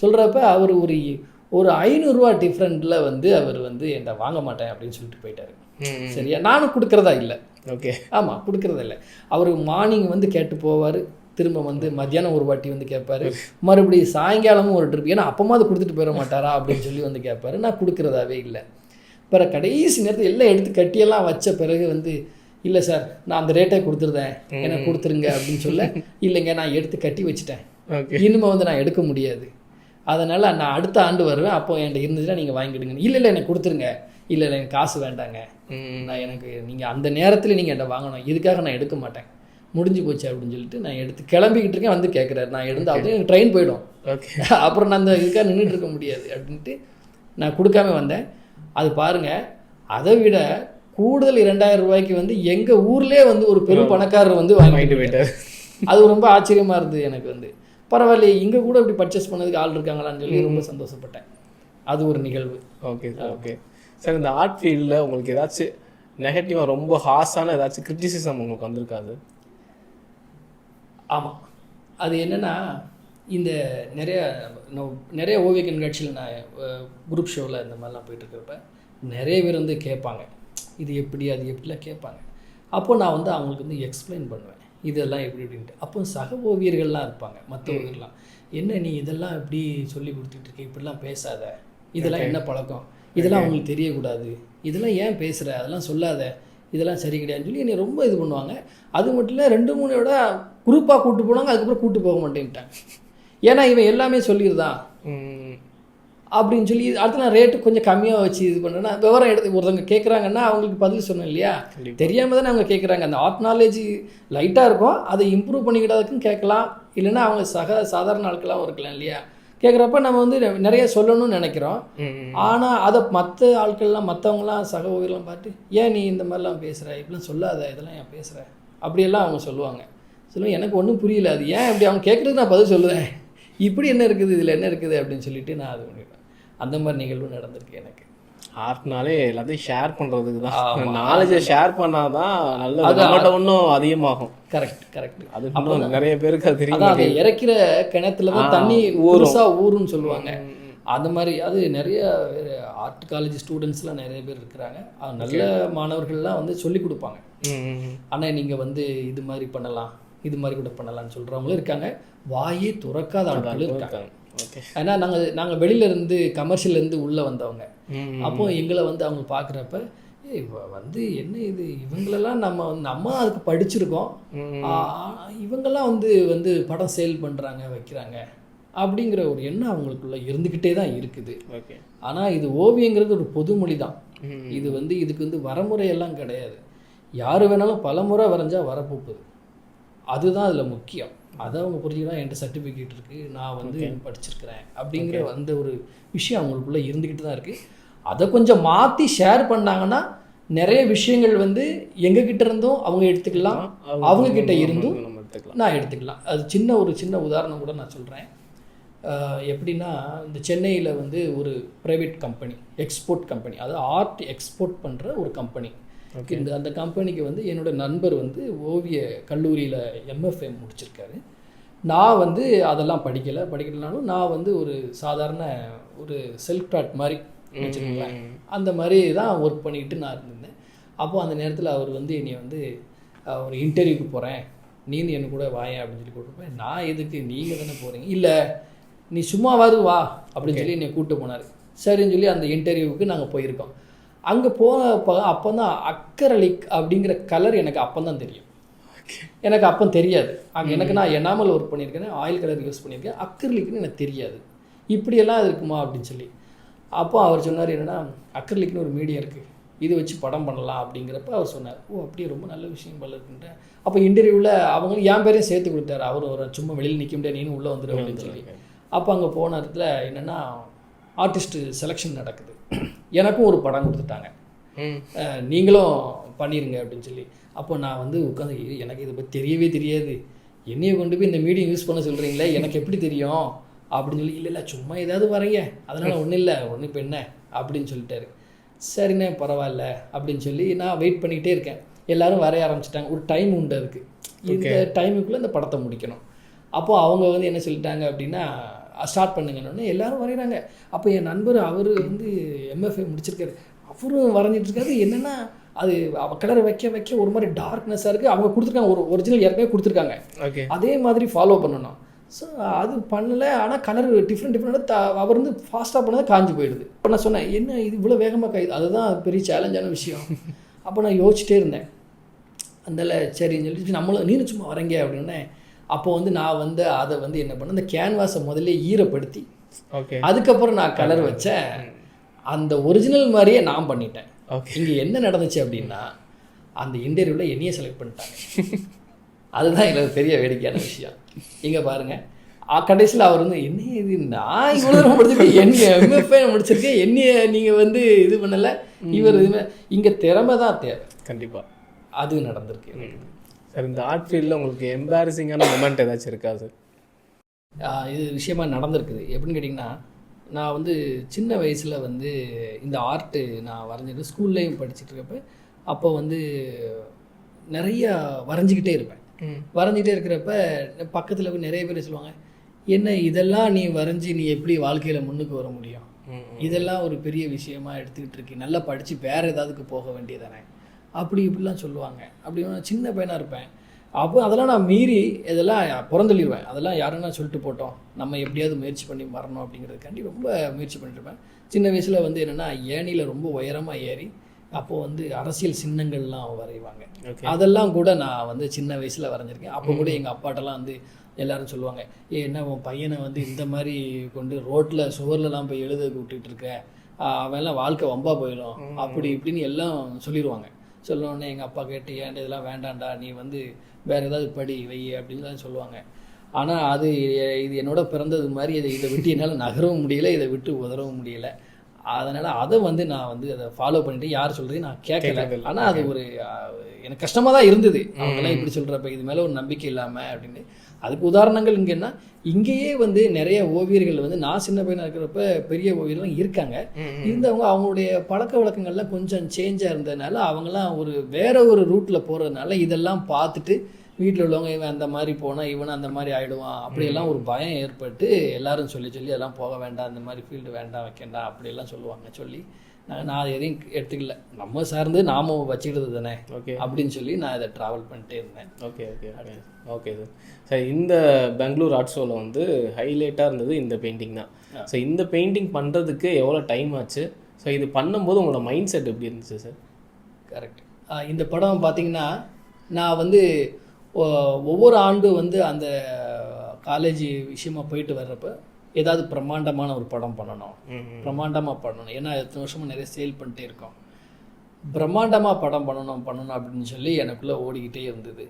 சொல்கிறப்ப அவர் ஒரு 500 ரூபா டிஃப்ரெண்ட்டில் வந்து அவர் வந்து என்கிட்ட வாங்க மாட்டேன் அப்படின்னு சொல்லிட்டு போயிட்டார். சரியா, நானும் கொடுக்குறதா இல்லை. ஓகே, ஆமாம் கொடுக்குறதா இல்லை. அவர் மார்னிங் வந்து கேட்டு போவார், திரும்ப வந்து மத்தியானம் ஒரு வாட்டி வந்து கேட்பார், மறுபடியும் சாயங்காலமும் ஒரு ட்ரிப், ஏன்னா அப்போமாவது கொடுத்துட்டு போயிட மாட்டாரா அப்படின்னு சொல்லி வந்து கேட்பார். நான் கொடுக்குறதாவே இல்லை. பிறகு கடைசி நேரத்தில் எல்லாம் எடுத்து கட்டியெல்லாம் வச்ச பிறகு வந்து, இல்லை சார் நான் அந்த ரேட்டை கொடுத்துருந்தேன், எனக்கு கொடுத்துருங்க அப்படின்னு சொல்ல, இல்லைங்க நான் எடுத்து கட்டி வச்சுட்டேன், இனிமேல் வந்து நான் எடுக்க முடியாது, அதனால் நான் அடுத்த ஆண்டு வருவேன், அப்போ என்கிட்ட இருந்துச்சுன்னா நீங்கள் வாங்கிடுங்க. இல்லை எனக்கு கொடுத்துருங்க. இல்லை எனக்கு காசு வேண்டாங்க, நான் எனக்கு நீங்கள் அந்த நேரத்தில் நீங்கள் என்கிட்ட வாங்கணும், இதுக்காக நான் எடுக்க மாட்டேன், முடிஞ்சு போச்சு அப்படின்னு சொல்லிட்டு நான் எடுத்து கிளம்பிக்கிட்டு இருக்கேன். வந்து கேட்குறாரு, நான் எடுத்தாலும் எனக்கு ட்ரெயின் போயிடும், அப்புறம் நான் அந்த இதுக்காக நின்றுட்டு இருக்க முடியாது அப்படின்ட்டு நான் கொடுக்காம வந்தேன். அது பாருங்கள், அதை விட கூடுதல் 2000 ரூபாய்க்கு வந்து எங்கள் ஊர்லேயே வந்து ஒரு பெரும் பணக்காரர் வந்து வாங்கிட்டு போயிட்டார். அது ரொம்ப ஆச்சரியமாக இருந்தது எனக்கு. வந்து பரவாயில்லையே, இங்கே கூட இப்படி பர்ச்சேஸ் பண்ணதுக்கு ஆள் இருக்காங்களான்னு சொல்லி ரொம்ப சந்தோஷப்பட்டேன். அது ஒரு நிகழ்வு. ஓகே ஓகே சார், இந்த ஆர்ட் ஃபீல்டில் உங்களுக்கு ஏதாச்சும் நெகட்டிவாக ரொம்ப ஹார்ஷான ஏதாச்சும் கிரிட்டிசிசம் உங்களுக்கு வந்திருக்காது? ஆமாம், அது என்னென்னா, இந்த நிறைய ஓவிய கண்காட்சியில் நான் குரூப் ஷோவில் இந்த மாதிரிலாம் போயிட்டுருக்கிறப்ப நிறைய பேர் வந்து கேட்பாங்க, இது எப்படி அது எப்படிலாம் கேட்பாங்க. அப்போது நான் வந்து அவங்களுக்கு வந்து எக்ஸ்பிளைன் பண்ணுவேன், இதெல்லாம் எப்படி அப்படின்ட்டு. அப்போ சக ஓவியர்கள்லாம் இருப்பாங்க, மற்ற ஓவியர்கள்லாம், என்ன நீ இதெல்லாம் எப்படி சொல்லி கொடுத்துட்டு இருக்க, இப்படிலாம் பேசாத, இதெல்லாம் என்ன பழக்கம், இதெல்லாம் அவங்களுக்கு தெரியக்கூடாது, இதெல்லாம் ஏன் பேசுகிற, அதெல்லாம் சொல்லாத, இதெல்லாம் சரி கிடையாதுன்னு சொல்லி என்னை ரொம்ப இது பண்ணுவாங்க. அது மட்டும் இல்லை 2-3 விட குரூப்பாக கூப்பிட்டு போனாங்க. அதுக்கப்புறம் கூப்பிட்டு போக மாட்டேன்ட்டாங்க. ஏன்னா இவன் எல்லாமே சொல்லிடுதான் அப்படின்னு சொல்லி அடுத்து நான் ரேட்டு கொஞ்சம் கம்மியாக வச்சு இது பண்ணேன்னா விவரம் எடுத்து ஒருத்தவங்க கேட்குறாங்கன்னா அவங்களுக்கு பதில் சொன்னேன் இல்லையா, தெரியாமல் தானே அவங்க கேட்குறாங்க. அந்த ஆர்ட் நாலேஜ் லைட்டாக இருக்கும், அதை இம்ப்ரூவ் பண்ணிக்கிட்டதுக்கும் கேட்கலாம், இல்லைன்னா அவங்க சாதாரண ஆட்களாகவும் இருக்கலாம் இல்லையா. கேட்குறப்ப நம்ம வந்து நிறைய சொல்லணும்னு நினைக்கிறோம். ஆனால் அதை மற்ற ஆட்கள்லாம் மற்றவங்களாம் சக ஊரெலாம் பார்த்து ஏன் நீ இந்த மாதிரிலாம் பேசுகிற, இப்படிலாம் சொல்லாத, இதெல்லாம் ஏன் பேசுகிற அப்படியெல்லாம் அவங்க சொல்லுவாங்க. சொல்லுவாங்க எனக்கு ஒன்றும் புரியல, அது ஏன் இப்படி அவங்க கேட்குறதுக்கு நான் பதில் சொல்லுவேன், இப்படி என்ன இருக்குது இதில் என்ன இருக்குது அப்படின்னு சொல்லிட்டு நான் அது பண்ணிடுவேன். அந்த மாதிரி நிகழ்வு நடந்திருக்கு எனக்கு. ஆர்ட்னாலே எல்லாத்தையும் ஷேர் பண்ணுறதுக்கு தான், நாலேஜை ஷேர் பண்ணாதான் நல்லது, நம்மகிட்ட இன்னும் அதிகமாகும். கரெக்ட். அது இன்னும் நிறைய பேருக்கு அது தெரியும். அதை இறக்கிற கிணத்துல தான் தண்ணி ஊருன்னு சொல்லுவாங்க. அந்த மாதிரி அது நிறைய ஆர்ட் காலேஜ் ஸ்டூடெண்ட்ஸ்லாம் நிறைய பேர் இருக்கிறாங்க. நல்ல மாணவர்கள்லாம் வந்து சொல்லி கொடுப்பாங்க. ஆனால் நீங்கள் வந்து இது மாதிரி பண்ணலாம், இது மாதிரி கூட பண்ணலாம்னு சொல்கிறவங்களும் இருக்காங்க, வாயே துறக்காத ஆட்களும் இருக்காங்க. ஏன்னா நாங்கள் வெளியிலேருந்து கமர்ஷியல்லேருந்து உள்ளே வந்தவங்க. அப்போ எங்களை வந்து அவங்க பார்க்குறப்ப வந்து என்ன இது, இவங்களெல்லாம் நம்ம அதுக்கு படிச்சிருக்கோம், இவங்கெல்லாம் வந்து படம் சேல் பண்ணுறாங்க வைக்கிறாங்க அப்படிங்கிற ஒரு எண்ணம் அவங்களுக்குள்ள இருந்துக்கிட்டே தான் இருக்குது. ஆனால் இது ஓவியங்கிறது ஒரு பொதுமொழி தான். இது வந்து இதுக்கு வந்து வரமுறையெல்லாம் கிடையாது. யார் வேணாலும் பல முறை வரைஞ்சா வரப்போகுது, அதுதான் அதில் முக்கியம். அதை அவங்க புரிஞ்சுக்கலாம். என்கிட்ட சர்டிஃபிகேட் இருக்குது, நான் வந்து படிச்சிருக்கிறேன் அப்படிங்கிற அந்த ஒரு விஷயம் அவங்களுக்குள்ளே இருந்துக்கிட்டு தான் இருக்குது. அதை கொஞ்சம் மாற்றி ஷேர் பண்ணாங்கன்னா நிறைய விஷயங்கள் வந்து எங்ககிட்ட இருந்தும் அவங்க எடுத்துக்கலாம், அவங்கக்கிட்ட இருந்தும் நான் எடுத்துக்கலாம். அது சின்ன உதாரணம் கூட நான் சொல்கிறேன். எப்படின்னா இந்த சென்னையில் வந்து ஒரு ப்ரைவேட் கம்பெனி, எக்ஸ்போர்ட் கம்பெனி, அதாவது ஆர்ட் எக்ஸ்போர்ட் பண்ணுற ஒரு கம்பெனி. அந்த கம்பெனிக்கு வந்து என்னோட நண்பர் வந்து ஓவிய கல்லூரியில் MFA முடிச்சிருக்காரு. நான் வந்து அதெல்லாம் படிக்கலைனாலும் நான் வந்து ஒரு சாதாரண ஒரு செல்ஃப் டாட் மாதிரி வச்சுருக்கேன், அந்த மாதிரி தான் ஒர்க் பண்ணிக்கிட்டு நான் இருந்திருந்தேன். அப்போது அந்த நேரத்தில் அவர் வந்து என்னை வந்து ஒரு இன்டர்வியூக்கு போகிறேன், நீ என்ன கூட வாயேன் அப்படின்னு சொல்லி கூப்பிட்டுப்பேன். நான் எதுக்கு, நீங்கள் தானே போகிறீங்க, இல்லை நீ சும்மாவாது வா அப்படின்னு சொல்லி என்னை கூப்பிட்டு போனார். சரின்னு சொல்லி அந்த இன்டர்வியூவுக்கு நாங்கள் போயிருக்கோம். அங்கே அப்போ தான் அக்கரலிக் அப்படிங்கிற கலர் எனக்கு அப்போ தான் தெரியும். எனக்கு அப்போ தெரியாது. அங்கே எனக்கு நான் எனாமல் ஒர்க் பண்ணியிருக்கேன், ஆயில் கலர் யூஸ் பண்ணியிருக்கேன், அக்கரலிக்னு எனக்கு தெரியாது, இப்படியெல்லாம் இருக்குமா அப்படின்னு சொல்லி. அப்போ அவர் சொன்னார், என்னென்னா அக்கரலிக்னு ஒரு மீடியா இருக்குது, இது வச்சு படம் பண்ணலாம் அப்படிங்கிறப்ப அவர் சொன்னார். ஓ அப்படியே ரொம்ப நல்ல விஷயம் போல இருக்குன்றேன். அப்போ இன்டர்வியூவில் அவங்க என் பேரையும் சேர்த்து கொடுத்தாரு. அவர் ஒரு சும்மா வெளியில் நிற்க முடியாது, நீனும் உள்ளே வந்துடும் அப்படின்னு சொல்லி. அப்போ அங்கே போன இடத்துல என்னென்னா ஆர்டிஸ்ட்டு செலெக்ஷன் நடக்குது. எனக்கும் ஒரு படம் கொடுத்துட்டாங்க, நீங்களும் பண்ணிடுங்க அப்படின்னு சொல்லி. அப்போ நான் வந்து உட்காந்து எனக்கு இதை பற்றி தெரியவே தெரியாது, என்னையை கொண்டு போய் இந்த மீடியம் யூஸ் பண்ண சொல்கிறீங்களே, எனக்கு எப்படி தெரியும் அப்படின்னு சொல்லி. இல்லை சும்மா ஏதாவது வரைங்க, அதனால் ஒன்றும் இல்லை, ஒன்றும் இப்போ என்ன அப்படின்னு சொல்லிட்டாரு. சரிண்ணே பரவாயில்ல அப்படின்னு சொல்லி நான் வெயிட் பண்ணிக்கிட்டே இருக்கேன். எல்லோரும் வரைய ஆரம்பிச்சிட்டாங்க. ஒரு டைம் உண்டு அதுக்கு, இந்த டைமுக்குள்ளே இந்த படத்தை முடிக்கணும். அப்போது அவங்க வந்து என்ன சொல்லிட்டாங்க அப்படின்னா ஸ்டார்ட் பண்ணுங்கன்னு எல்லோரும் வரைகிறாங்க. அப்போ என் நண்பர் அவர் வந்து MFA முடிச்சிருக்காரு, அவரும் வரைஞ்சிட்டு இருக்காரு. என்னென்னா அது கலர் வைக்க ஒரு மாதிரி டார்க்னஸாக இருக்குது. அவங்க கொடுத்துருக்காங்க, ஒரு ஒரிஜினல் ஏற்கனவே கொடுத்துருக்காங்க, அதே மாதிரி ஃபாலோ பண்ணணும். ஸோ அது பண்ணலை. ஆனால் கலர் டிஃப்ரெண்ட்டாக அவர் வந்து ஃபாஸ்ட்டாக பண்ணதை காஞ்சி போயிடுது. இப்போ நான் சொன்னேன், என்ன இது இவ்வளோ வேகமாக காயுது, அதுதான் பெரிய சேலஞ்சான விஷயம். அப்போ நான் யோசிச்சிட்டே இருந்தேன். அதனால் சரின்னு சொல்லி நம்மளும் நீனும் சும்மா வரங்க அப்படின்னே. அப்போ வந்து நான் வந்து அதை வந்து என்ன பண்ணேன், அந்த கேன்வாஸை முதல்ல ஈரப்படுத்தி அதுக்கப்புறம் நான் கலர் வச்சேன். அந்த ஒரிஜினல் மாதிரியே நான் பண்ணிட்டேன். இங்கே என்ன நடந்துச்சு அப்படின்னா, அந்த இன்டர்வியூவில் என்னையே செலக்ட் பண்ணிட்டாங்க. அதுதான் எனக்கு பெரிய வேடிக்கையான விஷயம். இங்கே பாருங்கள், கடைசியில் அவர் வந்து என்ன இது, நான் இவ்வளோ தூரம் முடிச்சிருக்கேன், MFA முடிச்சிருக்கேன், என்னைய நீங்கள் வந்து இது பண்ணலை, இவர் இது இங்கே திறமை தான் தேவை. கண்டிப்பாக அது நடந்திருக்கு எனக்கு. சார் இந்த ஆர்ட் ஃபீல்டில் உங்களுக்கு எம்பாரசிங்கான மொமெண்ட் ஏதாச்சும் இருக்கா சார்? இது விஷயமாக நடந்திருக்குது. எப்படின்னு கேட்டிங்கன்னா, நான் வந்து சின்ன வயசில் வந்து இந்த ஆர்ட்டு நான் வரைஞ்சிட்டு ஸ்கூல்லேயும் படிச்சுட்டு இருக்கப்ப அப்போ வந்து நிறையா வரைஞ்சிக்கிட்டே இருப்பேன். வரைஞ்சிக்கிட்டே இருக்கிறப்ப பக்கத்தில் நிறைய பேர் சொல்லுவாங்க, என்ன இதெல்லாம் நீ வரைஞ்சி நீ எப்படி வாழ்க்கையில் முன்னுக்கு வர முடியும், இதெல்லாம் ஒரு பெரிய விஷயமா எடுத்துக்கிட்டு இருக்கி, நல்லா படித்து வேறு ஏதாவதுக்கு போக வேண்டியதானே, அப்படி இப்படிலாம் சொல்லுவாங்க. அப்படி சின்ன பையனாக இருப்பேன். அப்போ அதெல்லாம் நான் மீறி இதெல்லாம் புறந்தள்ளிடுவேன். அதெல்லாம் யாருன்னா சொல்லிட்டு போட்டோம், நம்ம எப்படியாவது முயற்சி பண்ணி வரணும் அப்படிங்கிறதுக்காண்டி ரொம்ப முயற்சி பண்ணிட்டுருப்பேன். சின்ன வயசில் வந்து என்னென்னா ஏணியில் ரொம்ப உயரமாக ஏறி அப்போது வந்து அரசியல் சின்னங்கள்லாம் வரைவாங்க. அதெல்லாம் கூட நான் வந்து சின்ன வயசில் வரைஞ்சிருக்கேன். அப்போ கூட எங்கள் அப்பாட்டெல்லாம் வந்து எல்லாரும் சொல்லுவாங்க, என்ன உன் பையனை வந்து இந்த மாதிரி கொண்டு ரோட்டில் சுவர்லலாம் போய் எழுத விட்டுட்டு இருக்க, அவன்லாம் வாழ்க்கை வம்பா போயிடும் அப்படி இப்படின்னு எல்லாம் சொல்லிடுவாங்க. சொல்லணுன்னே எங்கள் அப்பா கேட்டு, ஏன்டா இதெல்லாம் வேண்டாண்டா, நீ வந்து வேறு ஏதாவது படி வை அப்படின்னு சொல்லுவாங்க. ஆனால் இது என்னோட பிறந்தது மாதிரி இதை விட்டு என்னால் நகரவும் முடியல, இதை விட்டு உதறவும் முடியலை. அதனால் அதை வந்து நான் வந்து அதை ஃபாலோ பண்ணிட்டு யார் சொல்கிறதையும் நான் கேட்கல. ஆனால் அது ஒரு எனக்கு கஷ்டமாக தான் இருந்தது. அவங்கெல்லாம் இப்படி சொல்கிறப்ப இது மேலே ஒரு நம்பிக்கை இல்லாமல் அப்படின்னு. அதுக்கு உதாரணங்கள் இங்கேன்னா இங்கேயே வந்து நிறைய ஓவியர்கள் வந்து நான் சின்ன பையனாக இருக்கிறப்ப பெரிய ஓவியர்கள்லாம் இருக்காங்க. இருந்தவங்க அவங்களுடைய பழக்க வழக்கங்கள்லாம் கொஞ்சம் சேஞ்சாக இருந்ததுனால அவங்களாம் வேற ஒரு ரூட்டில் போகிறதுனால இதெல்லாம் பார்த்துட்டு வீட்டில் உள்ளவங்க இவன் அந்த மாதிரி போனால் இவன் அந்த மாதிரி ஆகிடுவான் அப்படியெல்லாம் ஒரு பயம் ஏற்பட்டு எல்லாரும் சொல்லி அதெல்லாம் போக வேண்டாம், அந்த மாதிரி ஃபீல்டு வேண்டாம் வைக்கண்டா அப்படியெல்லாம் சொல்லுவாங்க. சொல்லி நான் எதையும் எடுத்துக்கல, நம்ம சார்ந்து நாம வச்சுக்கிறது தானே அப்படின்னு சொல்லி நான் இதை ட்ராவல் பண்ணிட்டே இருந்தேன். Okay sir. சார் இந்த பெங்களூர் ஆர்ட் ஷோவில் வந்து ஹைலைட்டாக இருந்தது இந்த பெயிண்டிங் தான். ஸோ இந்த பெயிண்டிங் பண்ணுறதுக்கு எவ்வளோ டைம் ஆச்சு? ஸோ இது பண்ணும்போது உங்களோட மைண்ட் செட் எப்படி இருந்துச்சு சார்? கரெக்ட். இந்த படம் பார்த்தீங்கன்னா நான் வந்து ஒவ்வொரு ஆண்டும் வந்து அந்த காலேஜ் விஷயமா போயிட்டு வர்றப்ப ஏதாவது பிரம்மாண்டமான ஒரு படம் பண்ணணும், பிரம்மாண்டமாக பண்ணணும். ஏன்னா எத்தனை வருஷமாக நிறைய சேல் பண்ணிட்டே இருக்கோம். பிரம்மாண்டமாக படம் பண்ணணும் அப்படின்னு சொல்லி எனக்குள்ளே ஓடிக்கிட்டே இருந்தது.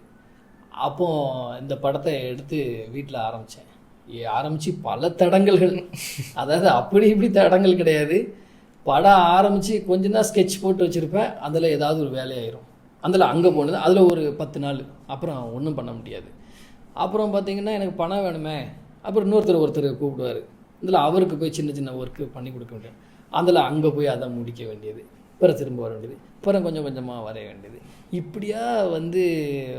அப்போது இந்த படத்தை எடுத்து வீட்டில் ஆரம்பித்து பல தடங்கல்கள், அதாவது அப்படி இப்படி தடங்கள் கிடையாது. படம் ஆரம்பித்து கொஞ்சம் தான் ஸ்கெட்ச் போட்டு வச்சுருப்பேன், அதில் ஏதாவது ஒரு வேலையாயிரும். அதில் அங்கே போனது அதில் ஒரு 10 நாள் அப்புறம் ஒன்றும் பண்ண முடியாது. அப்புறம் பார்த்திங்கன்னா எனக்கு பணம் வேணுமே, அப்புறம் ஒருத்தர் கூப்பிடுவார், இதில் அவருக்கு போய் சின்ன சின்ன ஒர்க்கு பண்ணி கொடுக்க வேண்டியது, அதில் அங்கே போய் அதை முடிக்க வேண்டியது, அப்புறம் திரும்ப வர வேண்டியது, அப்புறம் கொஞ்சம் கொஞ்சமாக வரைய வேண்டியது. இப்படியா வந்து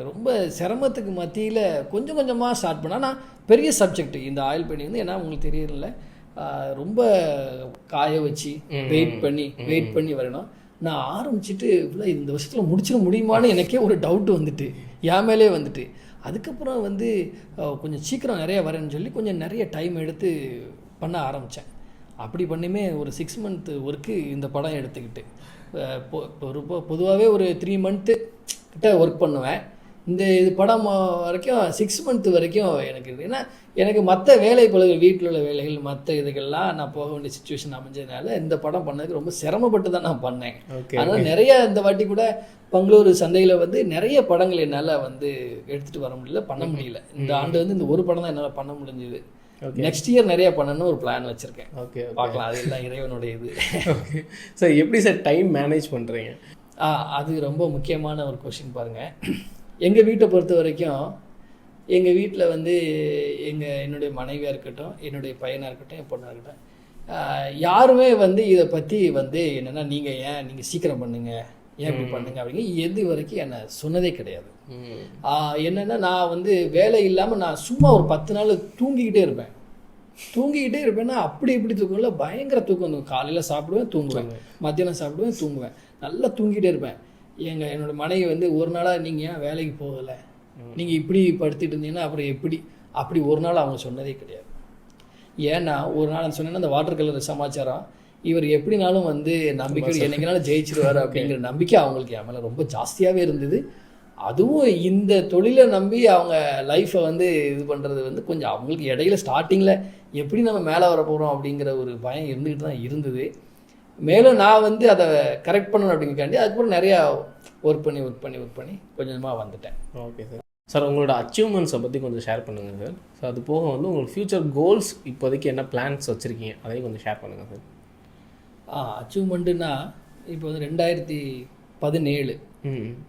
ரொம்ப சிரமத்துக்கு மத்தியில் கொஞ்சம் கொஞ்சமாக ஸ்டார்ட் பண்ணால். நான் பெரிய சப்ஜெக்ட் இந்த ஆயில் பெயிண்டிங் வந்து, ஏன்னா உங்களுக்கு தெரியல, ரொம்ப காய வச்சு வெயிட் பண்ணி வரணும். நான் ஆரம்பிச்சுட்டு இந்த வருஷத்தில் முடிச்சிட முடியுமான்னு எனக்கே ஒரு டவுட் வந்துட்டு என் மேலே வந்துட்டு, அதுக்கப்புறம் வந்து கொஞ்சம் சீக்கிரம் நிறைய வரேன்னு சொல்லி கொஞ்சம் நிறைய டைம் எடுத்து பண்ண ஆரம்பித்தேன். அப்படி பண்ணியுமே ஒரு 6 மந்த் ஒர்க்கு இந்த படம் எடுத்துக்கிட்டு பொதுவாகவே ஒரு 3 மந்த்து கிட்ட ஒர்க் பண்ணுவேன். இது படம் வரைக்கும் 6 மந்த் வரைக்கும் எனக்கு இருக்குது. ஏன்னா எனக்கு மற்ற வேலை பழுகள், வீட்டில் உள்ள வேலைகள், மற்ற இதுகள்லாம் நான் போக வேண்டிய சுச்சுவேஷன் அமைஞ்சதுனால இந்த படம் பண்ணதுக்கு ரொம்ப சிரமப்பட்டு தான் நான் பண்ணேன். அதனால் நிறைய இந்த வாட்டி கூட பெங்களூரு சந்தையில் வந்து நிறைய படங்கள் என்னால் வந்து எடுத்துகிட்டு வர முடியல, பண்ண முடியல. இந்த ஆண்டு வந்து இந்த ஒரு படம் தான் என்னால் பண்ண முடிஞ்சது. நெக்ஸ்ட் இயர் நிறைய பண்ணணும்னு ஒரு பிளான் வச்சுருக்கேன். பார்க்கலாம், அது எல்லாம் இறைவனுடைய இது. சார் எப்படி சார் டைம் மேனேஜ் பண்ணுறீங்க? அது ரொம்ப முக்கியமான ஒரு கொஸ்டின். பாருங்கள், எங்கள் வீட்டை பொறுத்த வரைக்கும் எங்கள் வீட்டில் வந்து என்னுடைய மனைவியாக இருக்கட்டும், என்னுடைய பையனாக இருக்கட்டும், என் பொண்ணாக இருக்கட்டும், யாருமே வந்து இதை பற்றி வந்து என்னென்னா நீங்கள் சீக்கிரம் பண்ணுங்கள், ஏன் இப்படி பண்ணுங்க அப்படிங்க எது வரைக்கும் என்னை சொன்னதே கிடையாது. என்னென்னா நான் வந்து வேலை இல்லாமல் நான் சும்மா ஒரு 10 நாள் தூங்கிக்கிட்டே இருப்பேன்னா அப்படி இப்படி தூக்கம் இல்லை, பயங்கர தூக்கம் வந்து காலையில் சாப்பிடுவேன், தூங்குவேன், மத்தியானம் சாப்பிடுவேன், தூங்குவேன், நல்லா தூங்கிட்டே இருப்பேன். என்னோட மனைவி வந்து ஒரு நாளாக நீங்கள் ஏன் வேலைக்கு போகலை, நீங்கள் இப்படி படுத்திட்டு இருந்தீங்கன்னா அப்புறம் எப்படி, அப்படி ஒரு நாள் அவங்க சொன்னதே கிடையாது. ஏன்னா ஒரு நாள் சொன்னேன்னா அந்த வாட்டர் கலர் சமாச்சாரம், இவர் எப்படினாலும் வந்து நம்பிக்கை என்னைக்குனாலும் ஜெயிச்சிருவார் அப்படிங்கிற நம்பிக்கை அவங்களுக்கு என் மேலே ரொம்ப ஜாஸ்தியாகவே இருந்தது. அதுவும் இந்த தொழிலை நம்பி அவங்க லைஃப்பை வந்து இது பண்ணுறது வந்து கொஞ்சம் அவங்களுக்கு இடையில ஸ்டார்டிங்கில் எப்படி நம்ம மேலே வர போகிறோம் அப்படிங்கிற ஒரு பயம் இருந்துக்கிட்டு தான் இருந்தது. மேலும் நான் வந்து அதை கரெக்ட் பண்ணணும் அப்படிங்கிறக்காண்டி அதுக்கப்புறம் நிறையா ஒர்க் பண்ணி கொஞ்சமாக வந்துட்டேன். Okay sir. சார் உங்களோட அச்சீவ்மெண்ட்ஸை பற்றி கொஞ்சம் ஷேர் பண்ணுங்கள் சார். ஸோ அது போக வந்து உங்களுக்கு ஃப்யூச்சர் கோல்ஸ் இப்போதைக்கு என்ன பிளான்ஸ் வச்சுருக்கீங்க அதையும் கொஞ்சம் ஷேர் பண்ணுங்கள் சார். அச்சீவ்மெண்ட்டுன்னா இப்போ வந்து 2017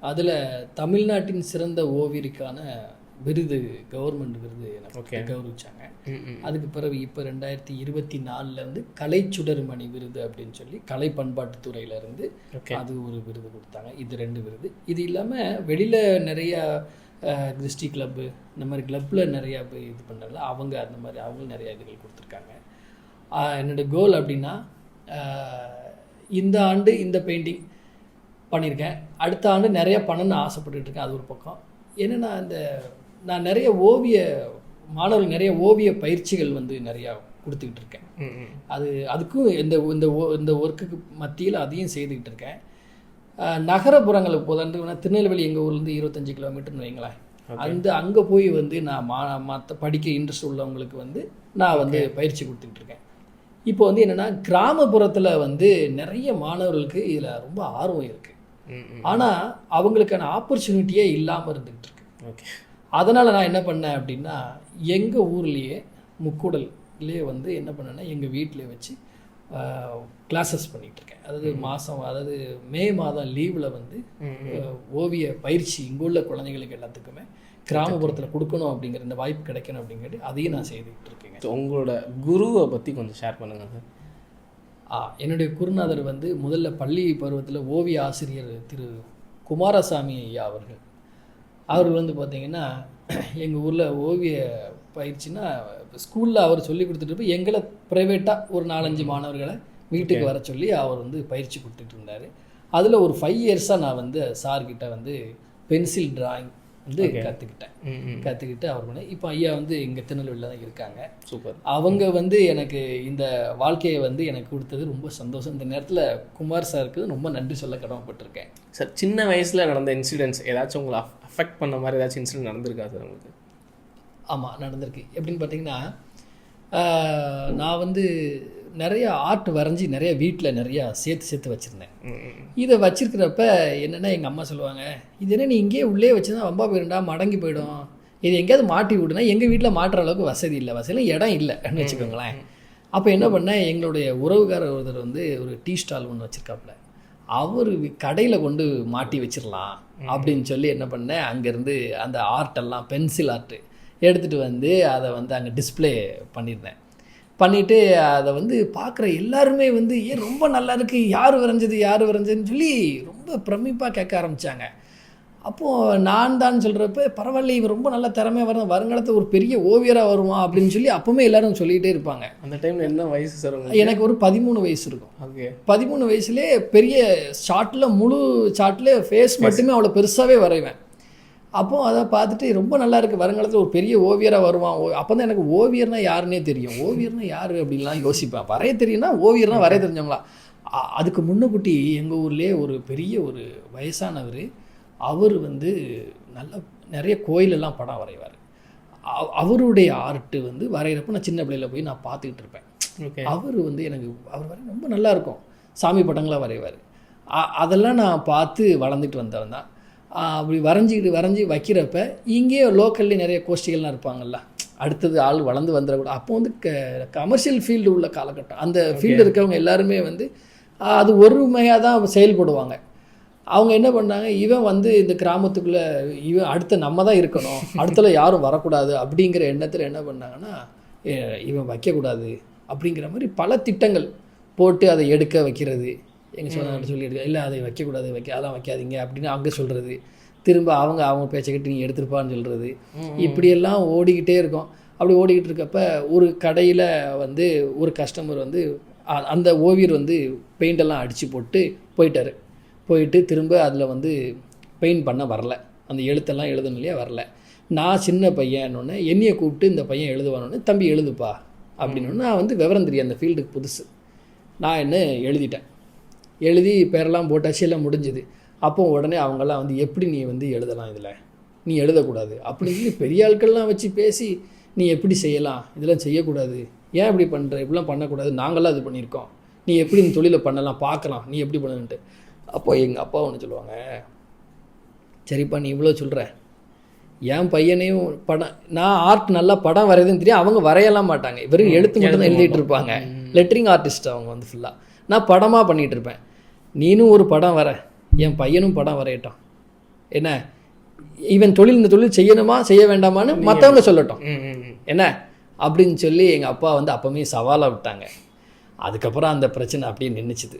அதில் தமிழ்நாட்டின் சிறந்த ஓவியருக்கான விருது, கவர்மெண்ட் விருது எனக்கு கௌரவிச்சாங்க. அதுக்கு பிறகு இப்போ 2024 கலைச்சுடர்மணி விருது அப்படின்னு சொல்லி கலை பண்பாட்டுத்துறையிலேருந்து அது ஒரு விருது கொடுத்தாங்க. இது 2 விருது. இது இல்லாமல் வெளியில் நிறையா கிறிஸ்டி கிளப்பு இந்த மாதிரி கிளப்பில் நிறையா போய் இது பண்ணுறாங்க, அவங்க அந்த மாதிரி அவங்களும் நிறையா இதுகள் கொடுத்துருக்காங்க. என்னோடய கோல் அப்படின்னா இந்த ஆண்டு இந்த பெயிண்டிங் பண்ணியிருக்கேன், அடுத்த ஆண்டு நிறையா பண்ணணும்னு ஆசைப்பட்டுருக்கேன், அது ஒரு பக்கம். என்னென்னா நான் நிறைய மாணவர்கள் நிறைய ஓவிய பயிற்சிகள் வந்து நிறையா கொடுத்துக்கிட்டு இருக்கேன். அதுக்கும் இந்த ஒர்க்குக்கு மத்தியில் அதையும் செய்துக்கிட்டு இருக்கேன். நகரப்புறங்களுக்கு போதான்னு திருநெல்வேலி எங்கள் ஊர்லேருந்து 25 கிலோமீட்டர்னு வைங்களேன். அங்கே போய் வந்து நான் மற்ற படிக்க இன்ட்ரெஸ்ட் உள்ளவங்களுக்கு வந்து நான் வந்து பயிற்சி கொடுத்துக்கிட்டு இருக்கேன். இப்போ வந்து என்னென்னா கிராமப்புறத்தில் வந்து நிறைய மாணவர்களுக்கு இதில் ரொம்ப ஆர்வம் இருக்குது. ஆனால் அவங்களுக்கான ஆப்பர்ச்சுனிட்டியே இல்லாமல் இருந்துகிட்டு இருக்கு. ஓகே, அதனால் நான் என்ன பண்ணேன் அப்படின்னா, எங்கள் ஊர்லேயே முக்கூடல்லையே வந்து என்ன பண்ணேன்னா எங்கள் வீட்டில் வச்சு கிளாஸஸ் பண்ணிகிட்ருக்கேன். அதாவது மே மாதம் லீவில் வந்து ஓவிய பயிற்சி இங்கே உள்ள குழந்தைங்களுக்கு எல்லாத்துக்குமே கிராமப்புறத்தில் கொடுக்கணும் அப்படிங்கிற இந்த வாய்ப்பு கிடைக்கணும் அப்படிங்கிறது அதையும் நான் செய்துக்கிட்டு இருக்கேங்க. உங்களோட குருவை பற்றி கொஞ்சம் ஷேர் பண்ணுங்கள் சார். என்னுடைய குருநாதர் வந்து முதல்ல பள்ளி பருவத்தில் ஓவிய ஆசிரியர் திரு குமாரசாமி ஐயா அவர் வந்து பார்த்திங்கன்னா எங்கள் ஊரில் ஓவிய பயிற்சின்னா ஸ்கூலில் அவர் சொல்லி கொடுத்துட்டு போய் எங்களை ப்ரைவேட்டாக ஒரு 4-5 மாணவர்களை வீட்டுக்கு வர சொல்லி அவர் வந்து பயிற்சி கொடுத்துட்டு இருந்தார். அதில் ஒரு 5 இயர்ஸாக நான் வந்து சார்கிட்ட வந்து பென்சில் டிராயிங் வந்து கற்றுக்கிட்டு அவர் பண்ண இப்போ ஐயா வந்து இங்கே திருநெல்வேலியில் தான் இருக்காங்க. சூப்பர். அவங்க வந்து எனக்கு இந்த வாழ்க்கையை வந்து எனக்கு கொடுத்தது ரொம்ப சந்தோஷம். இந்த நேரத்தில் குமார் சாருக்கு ரொம்ப நன்றி சொல்ல கடமைப்பட்டிருக்கேன். சார், சின்ன வயசில் நடந்த இன்சிடென்ட்ஸ் ஏதாச்சும் உங்களை அஃபெக்ட் பண்ண மாதிரி ஏதாச்சும் இன்சிடென்ட் நடந்திருக்கா சார் உங்களுக்கு? ஆமாம், நடந்திருக்கு. எப்படின்னு பார்த்தீங்கன்னா, நான் வந்து நிறைய ஆர்ட் வரைஞ்சி நிறைய வீட்டில் நிறையா சேர்த்து வச்சுருந்தேன். இதை வச்சுருக்கிறப்ப என்னென்னா எங்கள் அம்மா சொல்லுவாங்க, இது என்ன நீ இங்கேயே உள்ளே வச்சுருந்தா வம்பா போயிடும்டா, மடங்கி போயிடும், இது எங்கேயாவது மாட்டி விடுனா எங்கள் வீட்டில் மாட்டுற அளவுக்கு வசதியில் இடம் இல்லைன்னு வச்சுக்கோங்களேன். அப்போ என்ன பண்ணேன், எங்களுடைய உறவுக்காரர் ஒருத்தர் வந்து ஒரு டீ ஸ்டால் ஒன்று வச்சுருக்காப்புல, அவர் கடையில் கொண்டு மாட்டி வச்சிடலாம் அப்படின்னு சொல்லி என்ன பண்ணேன், அங்கேருந்து அந்த ஆர்ட்டெல்லாம் பென்சில் ஆர்ட்டு எடுத்துகிட்டு வந்து அதை வந்து அங்கே டிஸ்பிளே பண்ணிவிட்டு அதை வந்து பார்க்குற எல்லாருமே வந்து ஏன் ரொம்ப நல்லா இருக்குது, யார் வரைஞ்சதுன்னு சொல்லி ரொம்ப பிரமிப்பாக கேட்க ஆரம்பித்தாங்க. அப்போது நான் தான் சொல்கிறப்ப பரவாயில்ல, இவன் ரொம்ப நல்ல திறமையாக வருங்காலத்தில் ஒரு பெரிய ஓவியராக வருவான் அப்படின்னு சொல்லி அப்போவுமே எல்லாரும் சொல்லிகிட்டே இருப்பாங்க. அந்த டைமில் என்ன வயசு சார்? எனக்கு ஒரு 13 வயசு இருக்கும். ஓகே, 13 வயசுலேயே பெரிய முழு ஷார்ட்டில் ஃபேஸ் மட்டுமே அவ்வளோ பெருசாகவே வரைவேன். அப்போது அதை பார்த்துட்டு ரொம்ப நல்லா இருக்குது, வருங்காலத்தில் ஒரு பெரிய ஓவியராக வருவான். அப்போ தான் எனக்கு ஓவியர்னால் யாருன்னே தெரியும். ஓவியர்னா யார் அப்படின்லாம் யோசிப்பேன். வரைய தெரியும்னா ஓவியர்னால் வரைய தெரிஞ்சவங்களா. அதுக்கு முன்னக்கூட்டி எங்கள் ஊர்லேயே ஒரு பெரிய ஒரு வயசானவர், அவர் வந்து நிறைய கோயிலெல்லாம் படம் வரைவார். அவருடைய ஆர்ட்டு வந்து வரைகிறப்ப நான் சின்ன பிள்ளையில் போய் நான் பார்த்துக்கிட்டு இருப்பேன். அவர் வந்து அவர் வரைய ரொம்ப நல்லாயிருக்கும், சாமி படங்களாக வரைவார். அதெல்லாம் நான் பார்த்து வளர்ந்துட்டு வந்தவன் தான். அப்படி வரைஞ்சி வைக்கிறப்ப இங்கேயே லோக்கல்லே நிறைய கோஷ்டிகள்லாம் இருப்பாங்கள்ல, அடுத்தது ஆள் வளர்ந்து வந்துடக்கூடாது. அப்போ வந்து கமர்ஷியல் ஃபீல்டு உள்ள காலகட்டம், அந்த ஃபீல்டு இருக்கவங்க எல்லாருமே வந்து அது ஒருமையாக தான் செயல்படுவாங்க. அவங்க என்ன பண்ணாங்க, இவன் வந்து இந்த கிராமத்துக்குள்ளே இவன் அடுத்த நம்ம தான் இருக்கணும், அடுத்தல யாரும் வரக்கூடாது அப்படிங்கிற எண்ணத்தில் என்ன பண்ணாங்கன்னா, இவன் வைக்கக்கூடாது அப்படிங்கிற மாதிரி பல திட்டங்கள் போட்டு அதை எடுக்க வைக்கிறது. எங்கள் சொன்னாங்க சொல்லி எடுக்க, இல்லை அதை வைக்கக்கூடாது, அதெல்லாம் வைக்காதீங்க அப்படின்னு அங்கே சொல்கிறது. திரும்ப அவங்க பேச்சை கேட்டு நீ எடுத்துருப்பான்னு சொல்கிறது. இப்படியெல்லாம் ஓடிக்கிட்டே இருக்கும். அப்படி ஓடிக்கிட்டு இருக்கப்ப ஒரு கடையில் வந்து ஒரு கஸ்டமர் வந்து அந்த ஓவியர் வந்து பெயிண்டெல்லாம் அடித்து போயிட்டு திரும்ப அதில் வந்து பெயிண்ட் பண்ண வரல, அந்த எழுத்தெல்லாம் எழுதணும் இல்லையா, வரல. நான் சின்ன பையன்னொன்னே என்னையை கூப்பிட்டு இந்த பையன் எழுதுவானோடனே, தம்பி எழுதுப்பா அப்படின்னு. நான் வந்து விவரம் தெரியும், அந்த ஃபீல்டுக்கு புதுசு. நான் என்ன எழுதி பேரெல்லாம் போட்டாச்சு, எல்லாம் முடிஞ்சுது. அப்போ உடனே அவங்கெல்லாம் வந்து எப்படி நீ வந்து எழுதலாம், இதில் நீ எழுதக்கூடாது அப்படின்னு சொல்லி பெரிய ஆட்கள்லாம் வச்சு பேசி, நீ எப்படி செய்யலாம், இதெல்லாம் செய்யக்கூடாது, ஏன் இப்படி பண்ணுற, இப்படிலாம் பண்ணக்கூடாது, நாங்களாம் இது பண்ணியிருக்கோம், நீ எப்படி இந்த தொழிலை பண்ணலாம், பார்க்கலாம் நீ எப்படி பண்ணுன்ட்டு. அப்போ எங்கள் அப்பா ஒன்று சொல்லுவாங்க, சரிப்பா நீ இவ்வளோ சொல்கிற, என் பையனையும் நான் ஆர்ட் நல்லா படம் வரையுதுன்னு தெரியும், அவங்க வரையலாம் மாட்டாங்க, வெறும் எழுத்து மட்டும் தான் எழுதிட்டு இருப்பாங்க. லெட்டரிங் ஆர்டிஸ்ட் அவங்க வந்து ஃபுல்லாக. நான் படமாக பண்ணிகிட்டு இருப்பேன், நீனும் ஒரு படம் வர, என் பையனும் படம் வரையட்டும், என்ன இவன் இந்த தொழில் செய்யணுமா செய்ய வேண்டாமான்னு மற்றவங்க சொல்லட்டும் என்ன அப்படின்னு சொல்லி எங்கள் அப்பா வந்து அப்போவுமே சவாலாக விட்டாங்க. அதுக்கப்புறம் அந்த பிரச்சனை அப்படியே நின்றுச்சுது.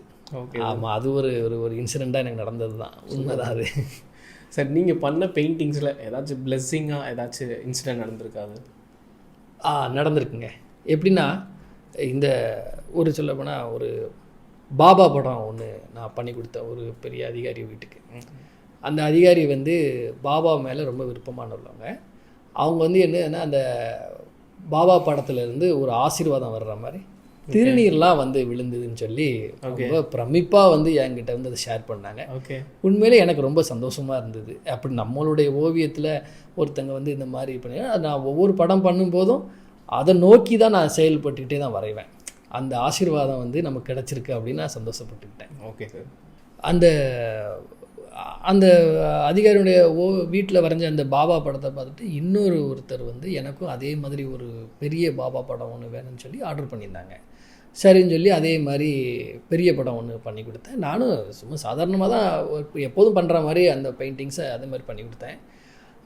ஆமாம், அது ஒரு இன்சிடெண்ட்டாக எனக்கு நடந்தது தான், உண்மைதான் அது. சார், நீங்கள் பண்ண பெயிண்டிங்ஸில் ஏதாச்சும் பிளெஸ்ஸிங்காக ஏதாச்சும் இன்சிடெண்ட் நடந்திருக்காது? நடந்திருக்குங்க. எப்படின்னா, இந்த ஒரு சொல்லப்போனால் ஒரு பாபா படம் ஒன்று நான் பண்ணி கொடுத்தேன் ஒரு பெரிய அதிகாரி வீட்டுக்கு. அந்த அதிகாரி வந்து பாபா மேலே ரொம்ப விருப்பமானவங்க. அவங்க வந்து என்னன்னா அந்த பாபா படத்துலேருந்து ஒரு ஆசீர்வாதம் வர்ற மாதிரி திருநீர்லாம் வந்து விழுந்ததுன்னு சொல்லி ரொம்ப பிரமிப்பாக வந்து என்கிட்ட வந்து அதை ஷேர் பண்ணாங்க. உண்மையிலே எனக்கு ரொம்ப சந்தோஷமாக இருந்தது. அப்படி நம்மளுடைய ஓவியத்தில் ஒருத்தங்க வந்து இந்த மாதிரி பண்ணி நான் ஒவ்வொரு படம் பண்ணும்போதும் அதை நோக்கி தான் நான் செயல்பட்டுக்கிட்டே தான் வரைவேன். அந்த ஆசீர்வாதம் வந்து நமக்கு கிடச்சிருக்கு அப்படின்னு நான் சந்தோஷப்பட்டுக்கிட்டேன். Okay sir. அந்த அந்த அதிகாரியுடைய வீட்டில் வரைஞ்ச அந்த பாபா படத்தை பார்த்துட்டு ஒருத்தர் வந்து எனக்கும் அதே மாதிரி ஒரு பெரிய பாபா படம் ஒன்று வேணும்னு சொல்லி ஆர்டர் பண்ணியிருந்தாங்க. சரின்னு சொல்லி அதே மாதிரி பெரிய படம் ஒன்று பண்ணி கொடுத்தேன். நானும் சும்மா சாதாரணமாக தான் எப்போதும் பண்ணுற மாதிரி அந்த பெயிண்டிங்ஸை அதே மாதிரி பண்ணி கொடுத்தேன்.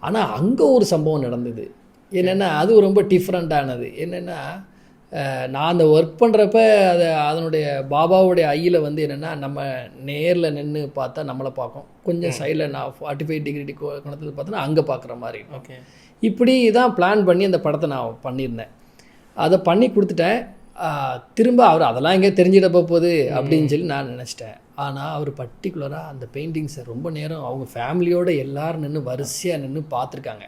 ஆனால் அங்கே ஒரு சம்பவம் நடந்தது. என்னென்னா அது ரொம்ப டிஃப்ரெண்ட்டானது. என்னென்னா நான் அந்த ஒர்க் பண்ணுறப்ப அதனுடைய பாபாவுடைய ஐயில் வந்து என்னென்னா நம்ம நேரில் நின்று பார்த்தா நம்மளை பார்க்கும், கொஞ்சம் சைடில் நான் 45 டிகிரி கோணத்தில் பார்த்தோன்னா அங்கே பார்க்குற மாதிரி. ஓகே. இப்படி தான் பிளான் பண்ணி அந்த படத்தை நான் பண்ணியிருந்தேன். அதை பண்ணி கொடுத்துட்டேன். திரும்ப அவர் அதெல்லாம் எங்கேயே தெரிஞ்சிடப்போ போகுது அப்படின்னு சொல்லி நான் நினச்சிட்டேன். ஆனால் அவர் பர்டிகுலராக அந்த பெயிண்டிங்ஸை ரொம்ப நேரம் அவங்க ஃபேமிலியோடு எல்லோரும் நின்று வரிசையாக நின்று பார்த்துருக்காங்க.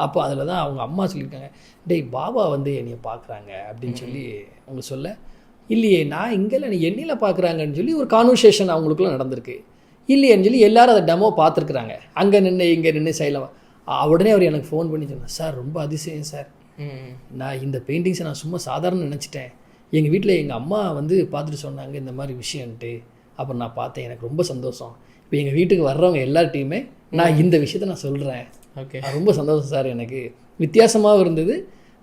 அப்போ அதில் தான் அவங்க அம்மா சொல்லியிருக்காங்க, டேய் பாபா வந்து என்னையை பார்க்குறாங்க அப்படின்னு சொல்லி அவங்க சொல்ல, இல்லையே நான் இங்கே இல்லை என்னையில் பார்க்குறாங்கன்னு சொல்லி ஒரு கான்வர்சேஷன் அவங்களுக்குள்ள நடந்திருக்கு. இல்லையேன்னு சொல்லி எல்லோரும் அதை டெமோ பார்த்துருக்குறாங்க. அங்கே நின்று இங்கே நின்று சைலமாக. உடனே அவர் எனக்கு ஃபோன் பண்ணி சொன்னார், சார் ரொம்ப அதிசயம் சார், நான் இந்த பெயிண்டிங்ஸை நான் சும்மா சாதாரண நினச்சிட்டேன். எங்கள் வீட்டில் எங்கள் அம்மா வந்து பார்த்துட்டு சொன்னாங்க இந்த மாதிரி விஷயன்ட்டு. அப்புறம் நான் பார்த்தேன், எனக்கு ரொம்ப சந்தோஷம். இப்போ எங்கள் வீட்டுக்கு வர்றவங்க எல்லார்ட்டையுமே நான் இந்த விஷயத்த நான் சொல்கிறேன். ஓகே, ரொம்ப சந்தோஷம் சார், எனக்கு வித்தியாசமாகவும் இருந்தது,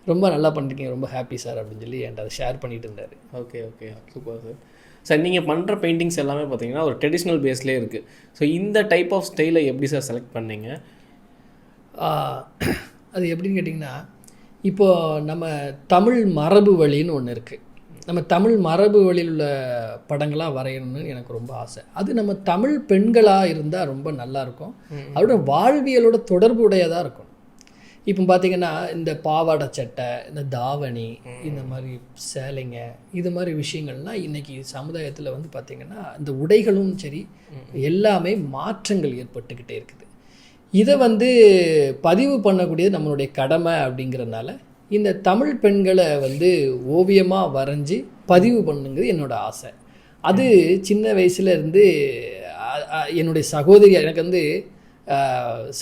ரொம்ப நல்லா பண்ணிருக்கீங்க, ரொம்ப ஹாப்பி சார் அப்படின்னு சொல்லி என்கிட்ட அதை ஷேர் பண்ணிட்டு இருந்தார். Okay okay, super sir. Sir நீங்கள் பண்ணுற பெயிண்டிங்ஸ் எல்லாமே பார்த்தீங்கன்னா ஒரு ட்ரெடிஷ்னல் பேஸ்லேயே இருக்குது. ஸோ இந்த டைப் ஆஃப் ஸ்டைலை எப்படி சார் செலக்ட் பண்ணீங்க? அது எப்படின்னு கேட்டிங்கன்னா, இப்போது நம்ம தமிழ் மரபு வழின்னு ஒன்று இருக்குது. நம்ம தமிழ் மரபு வழியில் உள்ள படங்களாக வரையணும்னு எனக்கு ரொம்ப ஆசை. அது நம்ம தமிழ் பெண்களாக இருந்தால் ரொம்ப நல்லாயிருக்கும். அதோட வாழ்வியலோட தொடர்பு உடையதாக இருக்கும். இப்போ பார்த்திங்கன்னா இந்த பாவாடை சட்டை, இந்த தாவணி, இந்த மாதிரி சேலைங்க, இது மாதிரி விஷயங்கள்லாம் இன்றைக்கி சமுதாயத்தில் வந்து பார்த்திங்கன்னா இந்த உடைகளும் சரி எல்லாமே மாற்றங்கள் ஏற்பட்டுக்கிட்டே இருக்குது. இதை வந்து பதிவு பண்ணக்கூடியது நம்மளுடைய கடமை. அப்படிங்கிறதுனால இந்த தமிழ் பெண்களை வந்து ஓவியமாக வரைஞ்சி பதிவு பண்ணுங்கிறது என்னோடய ஆசை. அது சின்ன வயசுல இருந்து என்னுடைய சகோதரியாக எனக்கு வந்து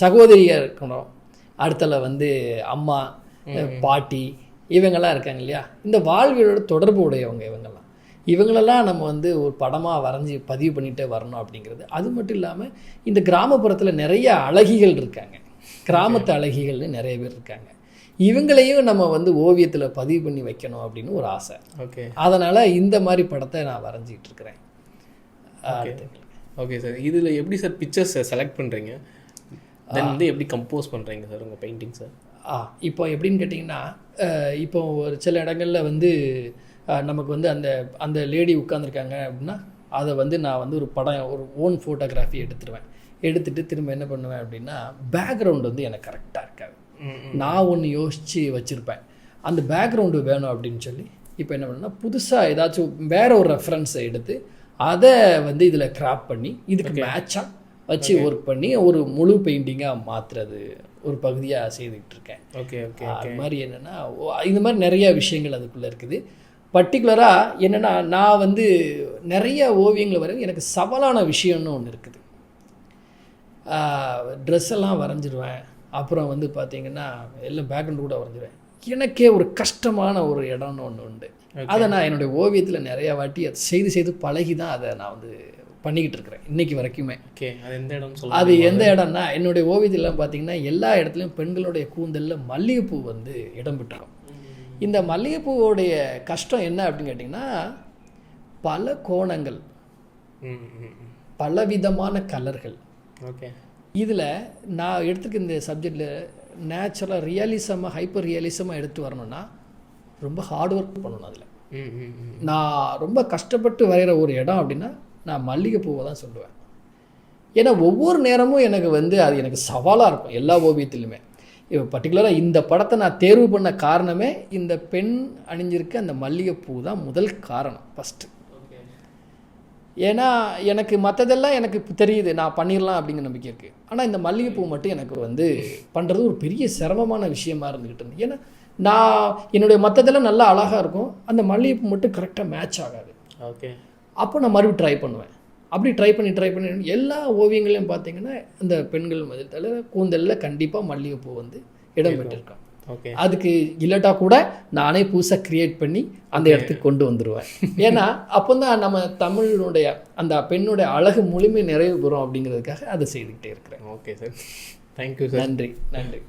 சகோதரியாக இருக்கணும், அடுத்தல வந்து அம்மா பாட்டி இவங்கெல்லாம் இருக்காங்க இல்லையா, இந்த வாழ்வியலோட தொடர்பு உடையவங்க இவங்களெல்லாம் நம்ம வந்து ஒரு படமாக வரைஞ்சி பதிவு பண்ணிகிட்டே வரணும் அப்படிங்கிறது. அது மட்டும் இல்லாமல் இந்த கிராமப்புறத்தில் நிறைய அழகிகள் இருக்காங்க, கிராமத்து அழகிகள்னு நிறைய பேர் இருக்காங்க. இவங்களையும் நம்ம வந்து ஓவியத்தில் பதிவு பண்ணி வைக்கணும் அப்படின்னு ஒரு ஆசை. ஓகே, அதனால் இந்த மாதிரி படத்தை நான் வரைஞ்சிக்கிட்டு இருக்கிறேன். ஓகே சார், இதில் எப்படி சார் பிக்சர்ஸ் செலக்ட் பண்ணுறீங்க, தென் வந்து எப்படி கம்போஸ் பண்ணுறீங்க சார் உங்கள் பெயிண்டிங் சார்? இப்போ எப்படின்னு கேட்டிங்கன்னா, இப்போ ஒரு சில இடங்களில் வந்து நமக்கு வந்து அந்த அந்த லேடி உட்காந்துருக்காங்க அப்படின்னா அதை வந்து நான் வந்து ஒரு படம் ஒரு ஓன் ஃபோட்டோகிராஃபி எடுத்துகிட்டு திரும்ப என்ன பண்ணுவேன் அப்படின்னா, பேக்ரவுண்டு வந்து எனக்கு கரெக்டாக இருக்காது. நான் ஒன்று யோசித்து வச்சுருப்பேன், அந்த பேக்ரவுண்டு வேணும் அப்படின்னு சொல்லி இப்போ என்ன பண்ணேன்னா புதுசாக ஏதாச்சும் வேறு ஒரு ரெஃபரன்ஸை எடுத்து அதை வந்து இதில் கிராப் பண்ணி இதுக்கு மேட்சாக வச்சு ஒர்க் பண்ணி ஒரு முழு பெயிண்டிங்காக மாற்றுறது ஒரு பகுதியாக செய்துக்கிட்டு இருக்கேன். ஓகே ஓகே, அது மாதிரி என்னென்னா இந்த மாதிரி நிறையா விஷயங்கள் அதுக்குள்ளே இருக்குது. பர்டிகுலராக என்னென்னா நான் வந்து நிறைய ஓவியங்களை வரையும் எனக்கு சவாலான விஷயம்னு ஒன்று இருக்குது. ட்ரெஸ் எல்லாம் வரைஞ்சிருவேன், அப்புறம் வந்து பார்த்திங்கன்னா எல்லாம் பேக்ரவுண்டு கூட வரைஞ்சிருவேன். எனக்கே ஒரு கஷ்டமான ஒரு இடம்னு ஒன்று உண்டு. அதை நான் என்னுடைய ஓவியத்தில் நிறையா வாட்டி அதை செய்து பழகி தான் அதை நான் வந்து பண்ணிக்கிட்டு இருக்கிறேன் இன்றைக்கி வரைக்குமே. ஓகே, அது எந்த இடம்? அது எந்த இடம்னா, என்னுடைய ஓவியத்திலாம் பார்த்திங்கன்னா எல்லா இடத்துலையும் பெண்களுடைய கூந்தலில் மல்லிகைப்பூ வந்து இடம் பெற்றிருக்கும். இந்த மல்லிகைப்பூவோடைய கஷ்டம் என்ன அப்படின்னு கேட்டிங்கன்னா, பல கோணங்கள், பலவிதமான கலர்கள். ஓகே, இதில் நான் எடுத்துக்க இந்த சப்ஜெக்டில் நேச்சுரலாக ரியலிசமாக ஹைப்பர் ரியலிசமாக எடுத்து வரணும்னா ரொம்ப ஹார்ட் ஒர்க் பண்ணணும். அதில் நான் ரொம்ப கஷ்டப்பட்டு வரைகிற ஒரு இடம் அப்படின்னா நான் மல்லிகைப்பூவை தான் சொல்லுவேன். ஏன்னா ஒவ்வொரு நேரமும் எனக்கு வந்து அது எனக்கு சவாலாக இருக்கும் எல்லா ஓவியத்திலுமே. இப்போ பர்டிகுலராக இந்த படத்தை நான் தேர்வு பண்ண காரணமே இந்த பெண் அணிஞ்சிருக்க அந்த மல்லிகைப்பூ தான் முதல் காரணம் ஃபஸ்ட்டு. ஏன்னா எனக்கு மற்றதெல்லாம் எனக்கு தெரியுது, நான் பண்ணிடலாம் அப்படிங்கிற நம்பிக்கை இருக்குது. ஆனால் இந்த மல்லிகைப்பூ மட்டும் எனக்கு வந்து பண்ணுறது ஒரு பெரிய சிரமமான விஷயமா இருந்துக்கிட்டு இருந்தது. ஏன்னா நான் என்னுடைய மற்றதெல்லாம் நல்லா அழகாக இருக்கும், அந்த மல்லிகைப்பூ மட்டும் கரெக்டாக மேட்ச் ஆகாது. ஓகே. அப்போ நான் மறுபடியும் ட்ரை பண்ணுவேன். அப்படி ட்ரை பண்ணி எல்லா ஓவியங்களையும் பார்த்தீங்கன்னா இந்த பெண்கள் மதில் கூந்தலில் கண்டிப்பாக மல்லிகைப்பூ வந்து இடம் பெற்றிருக்கேன். ஓகே. அதுக்கு இல்லட்டா கூட நானே புதுசாக க்ரியேட் பண்ணி அந்த இடத்துக்கு கொண்டு வந்துடுவேன். ஏன்னா அப்போ தான் நம்ம தமிழுடைய அந்த பெண்ணுடைய அழகு முழுமை நிறைவு பெறும் அப்படிங்கிறதுக்காக அதை செய்துக்கிட்டே இருக்கிறேன். Okay sir, thank you sir. நன்றி.